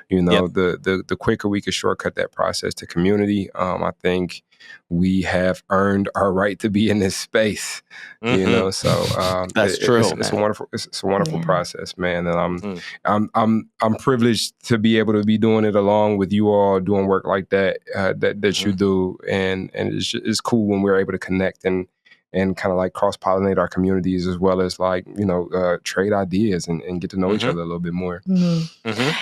Yep. The quicker we could shortcut that process to community, I think we have earned our right to be in this space. So That's true, it's a man. wonderful Yeah. process, man. And Mm. I'm privileged to be able to be doing it along with you all, doing work like that that you do, and it's cool when we're able to connect and kind of like cross-pollinate our communities, as well as like trade ideas and get to know each other a little bit more.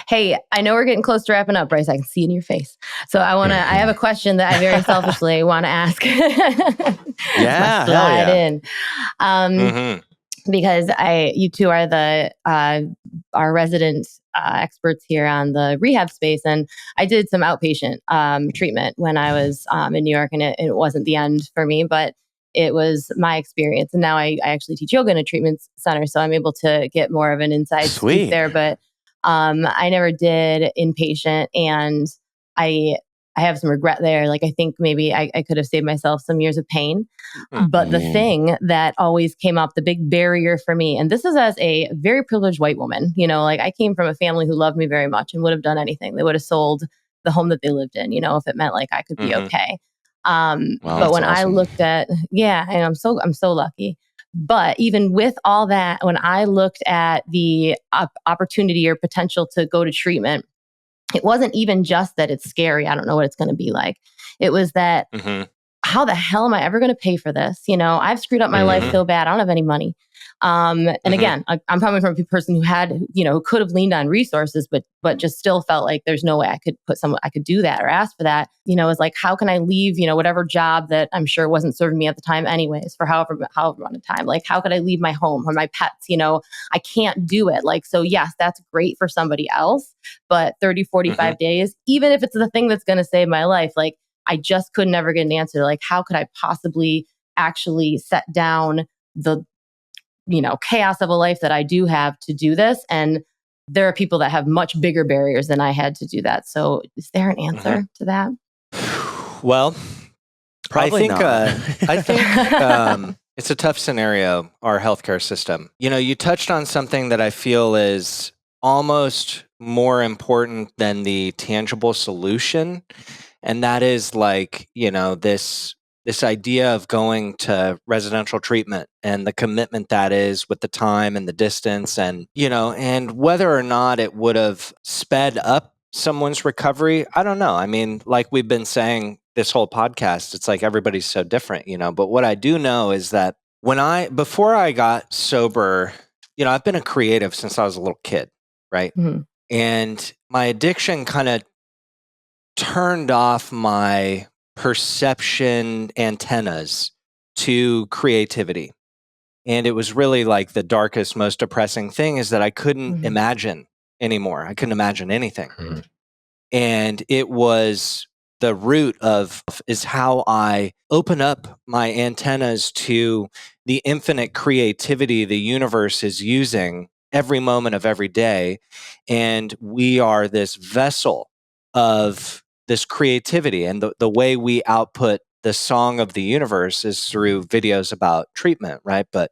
Hey, I know we're getting close to wrapping up, Bryce. I can see in your face. So I have a question that I very selfishly want to ask. Yeah, hell Slide yeah. in. Because you two are our resident experts here on the rehab space, and I did some outpatient treatment when I was in New York, and it wasn't the end for me, but it was my experience. And now I actually teach yoga in a treatment center, so I'm able to get more of an inside scoop Sweet. there. But I never did inpatient, and I have some regret there. Like, I think maybe I could have saved myself some years of pain. But the thing that always came up, the big barrier for me, and this is as a very privileged white woman, like I came from a family who loved me very much and would have done anything. They would have sold the home that they lived in, if it meant like I could be okay. Wow, but when that's I awesome. looked at, and I'm so lucky. But even with all that, when I looked at the opportunity or potential to go to treatment, it wasn't even just that it's scary. I don't know what it's going to be like. It was that, how the hell am I ever going to pay for this? I've screwed up my life so bad. I don't have any money. And again, I'm coming from a person who had, who could have leaned on resources, but just still felt like there's no way I could do that or ask for that. It's like, how can I leave, whatever job that I'm sure wasn't serving me at the time anyways, for however amount of time, like how could I leave my home or my pets? I can't do it. Like, so yes, that's great for somebody else, but 30, 45 days, even if it's the thing that's going to save my life, like, I just could never get an answer. Like, how could I possibly actually set down the, chaos of a life that I do have to do this? And there are people that have much bigger barriers than I had to do that. So is there an answer to that? Well, Probably not. I think it's a tough scenario, our healthcare system. You touched on something that I feel is almost more important than the tangible solution. And that is like, this idea of going to residential treatment and the commitment that is with the time and the distance and, and whether or not it would have sped up someone's recovery. I don't know. I mean, like we've been saying this whole podcast, it's like everybody's so different, but what I do know is that before I got sober, I've been a creative since I was a little kid, right? And my addiction kind of turned off my perception antennas to creativity. And it was really like the darkest, most depressing thing is that I couldn't imagine anymore. I couldn't imagine anything. And it was the root of is how I open up my antennas to the infinite creativity the universe is using every moment of every day. And we are this vessel of this creativity, and the way we output the song of the universe is through videos about treatment, right? But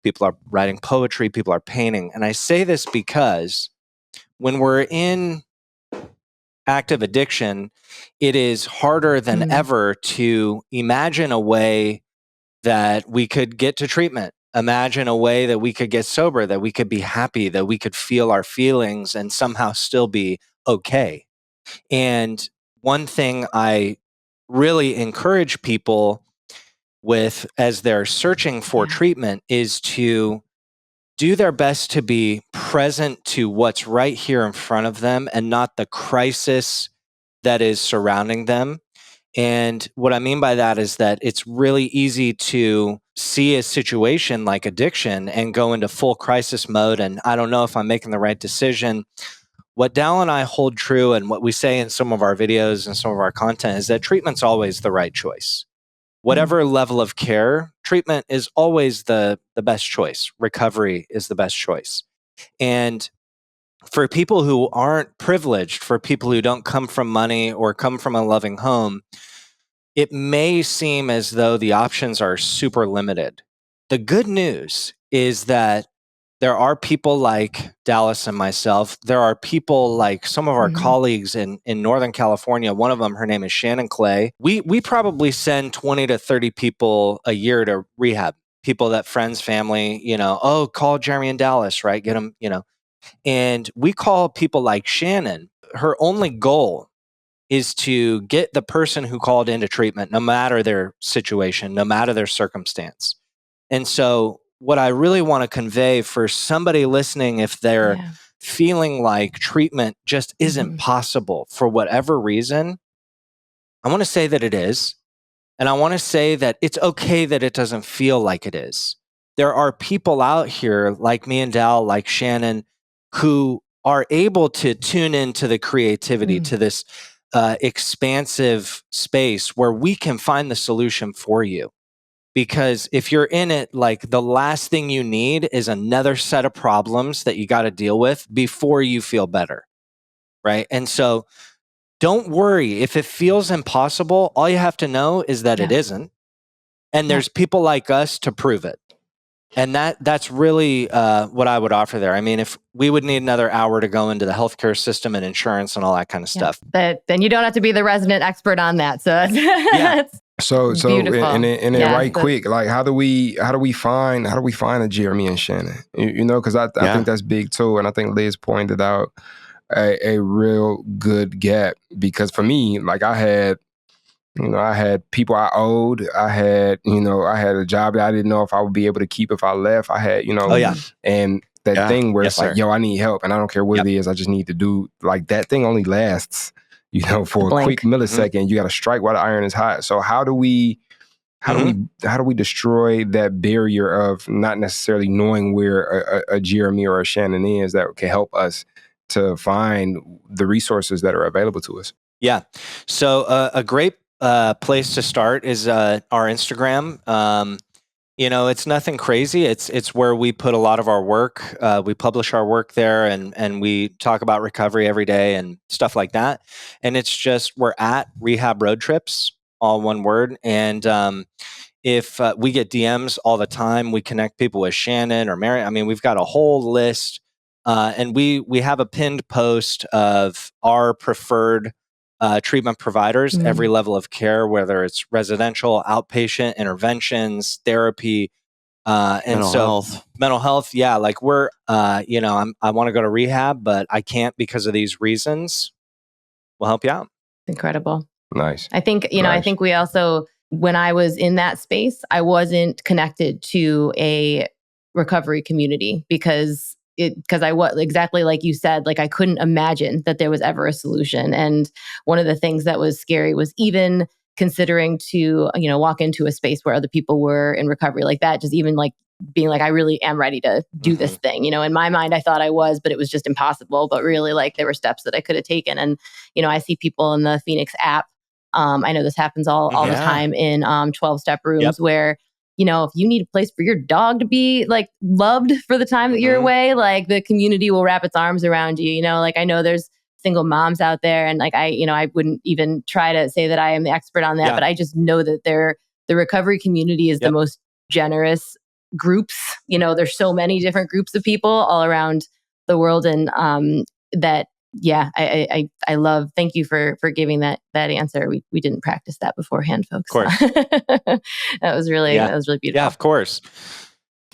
people are writing poetry, people are painting. And I say this because when we're in active addiction, it is harder than ever to imagine a way that we could get to treatment. Imagine a way that we could get sober, that we could be happy, that we could feel our feelings and somehow still be okay. And one thing I really encourage people with as they're searching for treatment is to do their best to be present to what's right here in front of them and not the crisis that is surrounding them. And what I mean by that is that it's really easy to see a situation like addiction and go into full crisis mode. And I don't know if I'm making the right decision. What Dal and I hold true and what we say in some of our videos and some of our content is that treatment's always the right choice. Whatever level of care, treatment is always the best choice. Recovery is the best choice. And for people who aren't privileged, for people who don't come from money or come from a loving home, it may seem as though the options are super limited. The good news is that there are people like Dallas and myself. There are people like some of our colleagues in Northern California. One of them, her name is Shannon Clay. We probably send 20 to 30 people a year to rehab. People that friends, family, oh, call Jeremy and Dallas, right? Get them, And we call people like Shannon. Her only goal is to get the person who called into treatment, no matter their situation, no matter their circumstance. And so what I really want to convey for somebody listening, if they're feeling like treatment just isn't possible for whatever reason, I want to say that it is. And I want to say that it's okay that it doesn't feel like it is. There are people out here like me and Dal, like Shannon, who are able to tune into the creativity, to this expansive space where we can find the solution for you. Because if you're in it, like the last thing you need is another set of problems that you got to deal with before you feel better. Right. And so don't worry if it feels impossible. All you have to know is that it isn't. And there's people like us to prove it. And that's really what I would offer there. I mean, if we would need another hour to go into the healthcare system and insurance and all that kind of stuff. But then you don't have to be the resident expert on that. So that's So beautiful. and then right quick, like how do we find a Jeremy and Shannon? Because I think that's big too, and I think Liz pointed out a real good gap, because for me, like I had people I owed, I had a job that I didn't know if I would be able to keep if I left. I had and that thing where it's like, yo, I need help, and I don't care what it is, I just need to do, like that thing only lasts for a quick millisecond. You got to strike while the iron is hot. So how do we destroy that barrier of not necessarily knowing where a Jeremy or a Shannon is that can help us to find the resources that are available to us? Yeah. So a great place to start is our Instagram. It's nothing crazy. It's where we put a lot of our work. We publish our work there, and we talk about recovery every day and stuff like that. And it's just, we're at Rehab Road Trips, all one word. And if we get DMs all the time, we connect people with Shannon or Mary. I mean, we've got a whole list, and we have a pinned post of our preferred treatment providers, every level of care, whether it's residential, outpatient, interventions, therapy, and mental health. Yeah. Like we're, I want to go to rehab, but I can't because of these reasons. We'll help you out. Incredible. Nice. I think, I think we also, when I was in that space, I wasn't connected to a recovery community because I was exactly like you said, like I couldn't imagine that there was ever a solution. And one of the things that was scary was even considering to, walk into a space where other people were in recovery like that, just even like being like, I really am ready to do this thing. In my mind, I thought I was, but it was just impossible. But really, like there were steps that I could have taken. And, I see people in the Phoenix app. I know this happens all the time in 12-step rooms where, if you need a place for your dog to be like loved for the time that you're away, like the community will wrap its arms around you. Like I know there's single moms out there, and like I wouldn't even try to say that I am the expert on that, but I just know that the recovery community is the most generous groups. There's so many different groups of people all around the world, and that. Yeah, I love. Thank you for giving that answer. We didn't practice that beforehand, folks. Of course, that was really beautiful. Yeah, of course.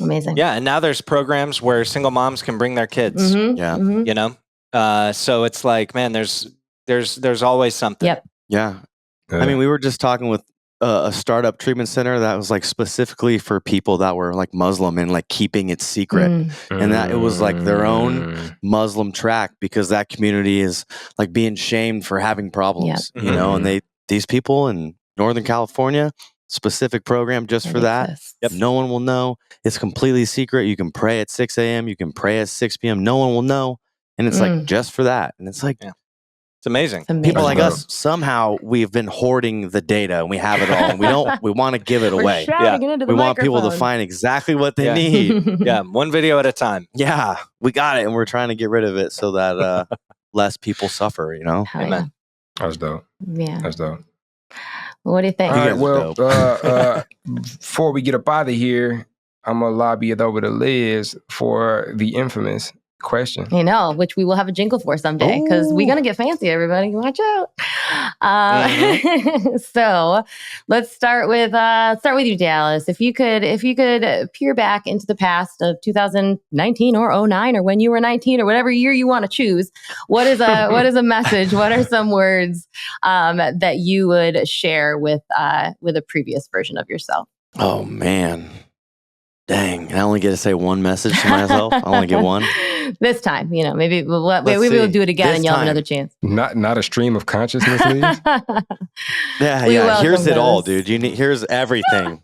Amazing. Yeah, and now there's programs where single moms can bring their kids. So it's like, man, there's always something. Yep. Yeah. I mean, we were just talking with a startup treatment center that was like specifically for people that were like Muslim and like keeping it secret. And that it was like their own Muslim track because that community is like being shamed for having problems, you know, and these people in Northern California, specific program just for that. No one will know. It's completely secret. You can pray at 6 a.m. You can pray at 6 p.m. No one will know. And it's like just for that. And it's like, it's amazing. People like us, somehow we've been hoarding the data and we have it all. And we want to give it away. We want people to find exactly what they need. One video at a time. Yeah, we got it. And we're trying to get rid of it so that less people suffer, you know? Amen. That's dope. Yeah. That's dope. What do you think? All right, well, before we get up out of here, I'm going to lobby it over to Liz for the infamous question. I know, which we will have a jingle for someday because we're going to get fancy, everybody. Watch out. So let's start with you, Dallas. If you could peer back into the past of 2019 or 09 or when you were 19 or whatever year you want to choose, what is a message? What are some words that you would share with a previous version of yourself? Oh, man. Dang, I only get to say one message to myself. I only get one. This time, maybe we'll do it again and you'll have another chance. Not a stream of consciousness, Liz? Yeah. Here's it all, dude. Here's everything.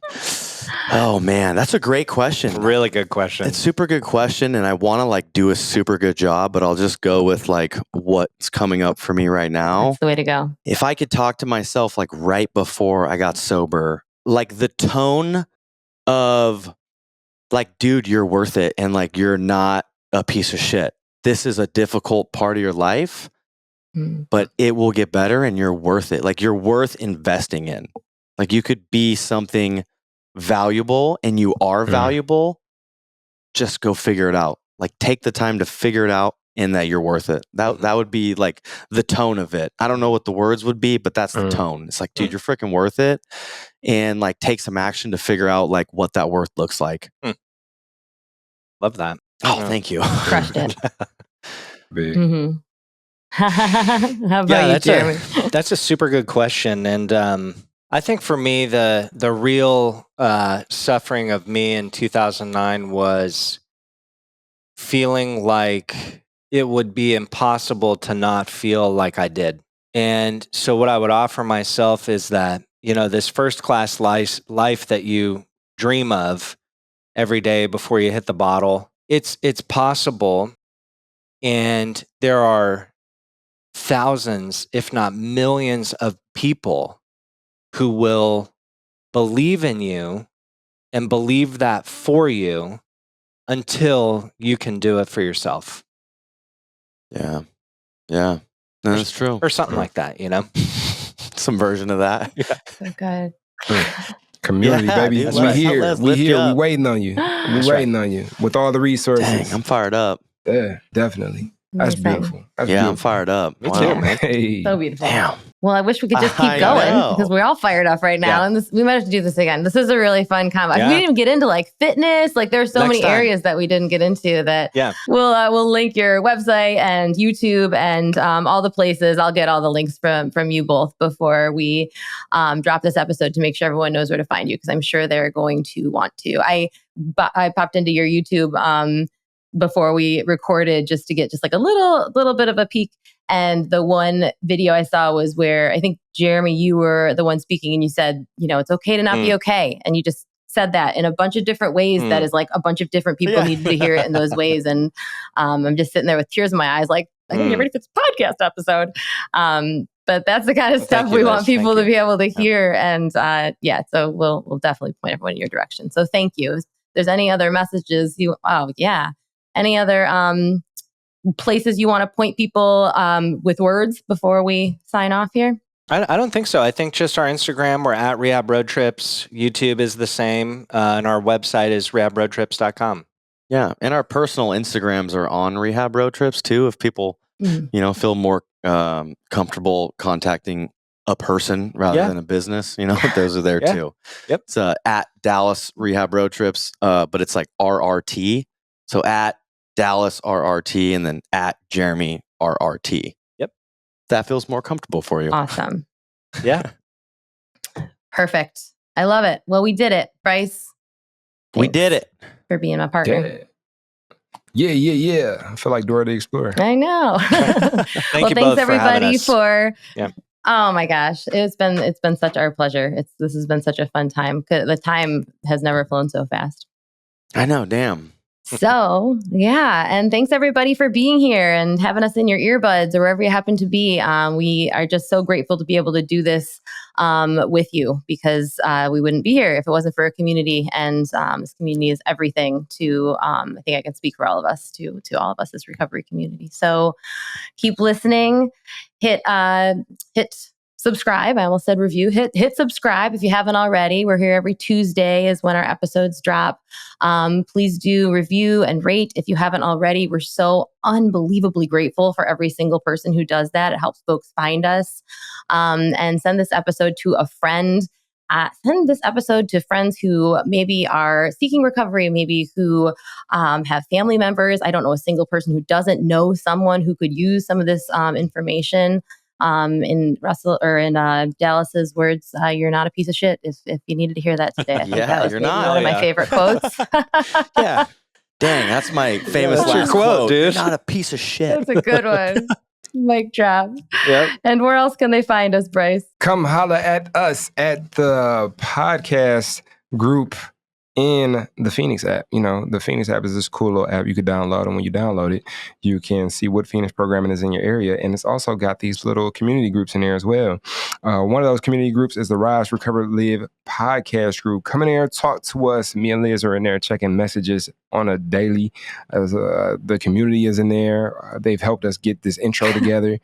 Oh man, that's a great question. Really good question. It's a super good question, and I want to like do a super good job, but I'll just go with like what's coming up for me right now. That's the way to go. If I could talk to myself like right before I got sober, like the tone of like, dude, you're worth it. And like, you're not a piece of shit. This is a difficult part of your life, but it will get better and you're worth it. Like, you're worth investing in. Like, you could be something valuable and you are valuable. Just go figure it out. Like, take the time to figure it out and that you're worth it. That would be like the tone of it. I don't know what the words would be, but that's the tone. It's like, dude, you're freaking worth it. And like, take some action to figure out like what that worth looks like. Love that. Oh, thank you. Crushed it. Big. How about you, Jeremy? That's a super good question. And I think for me, the real suffering of me in 2009 was feeling like it would be impossible to not feel like I did. And so what I would offer myself is that, this first class life that you dream of every day before you hit the bottle, it's possible. And there are thousands, if not millions of people who will believe in you and believe that for you until you can do it for yourself. Yeah. No, that's true. Or something like that, Some version of that. So good. Community, baby. Dude, We here. We waiting on you. Waiting right. on you with all the resources. Dang, I'm fired up. Yeah, definitely. That's beautiful. I'm fired up. Me too, man. Hey. So beautiful. Damn. Well, I wish we could just keep going because we're all fired up right now. And we might have to do this again. This is a really fun combo. We didn't even get into like fitness. Like there's so many areas that we didn't get into that we'll link your website and YouTube and all the places. I'll get all the links from you both before we drop this episode to make sure everyone knows where to find you because I'm sure they're going to want to. I popped into your YouTube before we recorded just to get just like a little bit of a peek. And the one video I saw was where I think, Jeremy, you were the one speaking and you said, it's okay to not be okay. And you just said that in a bunch of different ways. That is like a bunch of different people needed to hear it in those ways. And I'm just sitting there with tears in my eyes, like, I gotta get ready for this podcast episode. But that's the kind of stuff we want people to be able to hear. And so we'll definitely point everyone in your direction. So thank you. If there's any other messages any other places you want to point people with words before we sign off here? I don't think so. I think just our Instagram, we're at Rehab Road Trips. YouTube is the same. And our website is rehabroadtrips.com. Yeah. And our personal Instagrams are on Rehab Road Trips too. If people, feel more comfortable contacting a person rather than a business, those are there too. Yep. It's at Dallas Rehab Road Trips, but it's like RRT. So at Dallas RRT and then at Jeremy RRT. Yep. That feels more comfortable for you. Awesome. Yeah. Perfect. I love it. Well, we did it, Bryce. We Thanks did it. for being my partner. Yeah. I feel like Dora the Explorer. I know. Thank you thanks both for having everybody us. for. Yeah. Oh my gosh, it's been such our pleasure. This has been such a fun time. The time has never flown so fast. I know, damn. So yeah, and thanks everybody for being here and having us in your earbuds or wherever you happen to be. We are just so grateful to be able to do this with you because we wouldn't be here if it wasn't for a community, and this community is everything to. I think I can speak for all of us to all of us as recovery community. So keep listening. Hit subscribe. I almost said review. Hit subscribe if you haven't already. We're here every Tuesday is when our episodes drop. Please do review and rate if you haven't already. We're so unbelievably grateful for every single person who does that. It helps folks find us. And send this episode to a friend. Send this episode to friends who maybe are seeking recovery, maybe who have family members. I don't know a single person who doesn't know someone who could use some of this information. In Russell or in Dallas's words, "You're not a piece of shit." If you needed to hear that today, I think that was you're maybe not. one of my favorite quotes. Yeah. Dang, that's my famous that's your last quote, dude. You're not a piece of shit. That's a good one. Mic drop. Yep. And where else can they find us, Bryce? Come holla at us at the podcast group in the Phoenix app. You know, the Phoenix app is this cool little app you could download, and when you download it, you can see what Phoenix programming is in your area, and it's also got these little community groups in there as well. One of those community groups is the Rise, Recover, Live podcast group. Come in there, talk to us. Me and Liz are in there checking messages on a daily. As the community is in there. They've helped us get this intro together.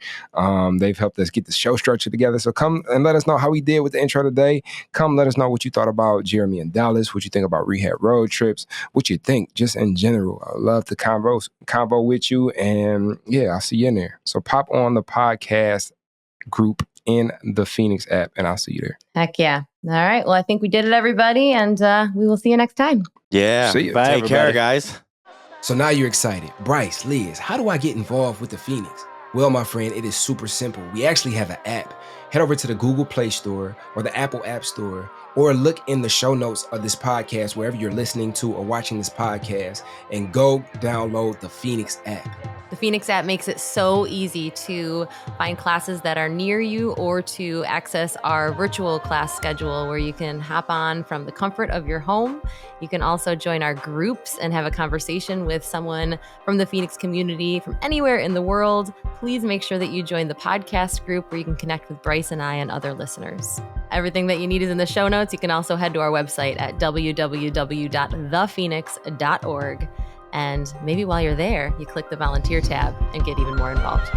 They've helped us get the show structure together. So come and let us know how we did with the intro today. Come let us know what you thought about Jeremy and Dallas, what you think about Rehab road trips, what you think just in general. I love to convo with you, and yeah, I'll see you in there. So pop on the podcast group in the Phoenix app, and I'll see you there. Heck yeah. All right. Well, I think we did it, everybody, and we will see you next time. Yeah. See you. Bye, Take care, everybody. guys. So now you're excited. Bryce, Liz, how do I get involved with the Phoenix? Well, my friend, it is super simple. We actually have an app. Head over to the Google Play Store or the Apple App Store, or look in the show notes of this podcast, wherever you're listening to or watching this podcast, and go download the Phoenix app. The Phoenix app makes it so easy to find classes that are near you or to access our virtual class schedule where you can hop on from the comfort of your home. You can also join our groups and have a conversation with someone from the Phoenix community from anywhere in the world. Please make sure that you join the podcast group where you can connect with Bryce and I and other listeners. Everything that you need is in the show notes. You can also head to our website at www.thephoenix.org. And maybe while you're there, you click the volunteer tab and get even more involved.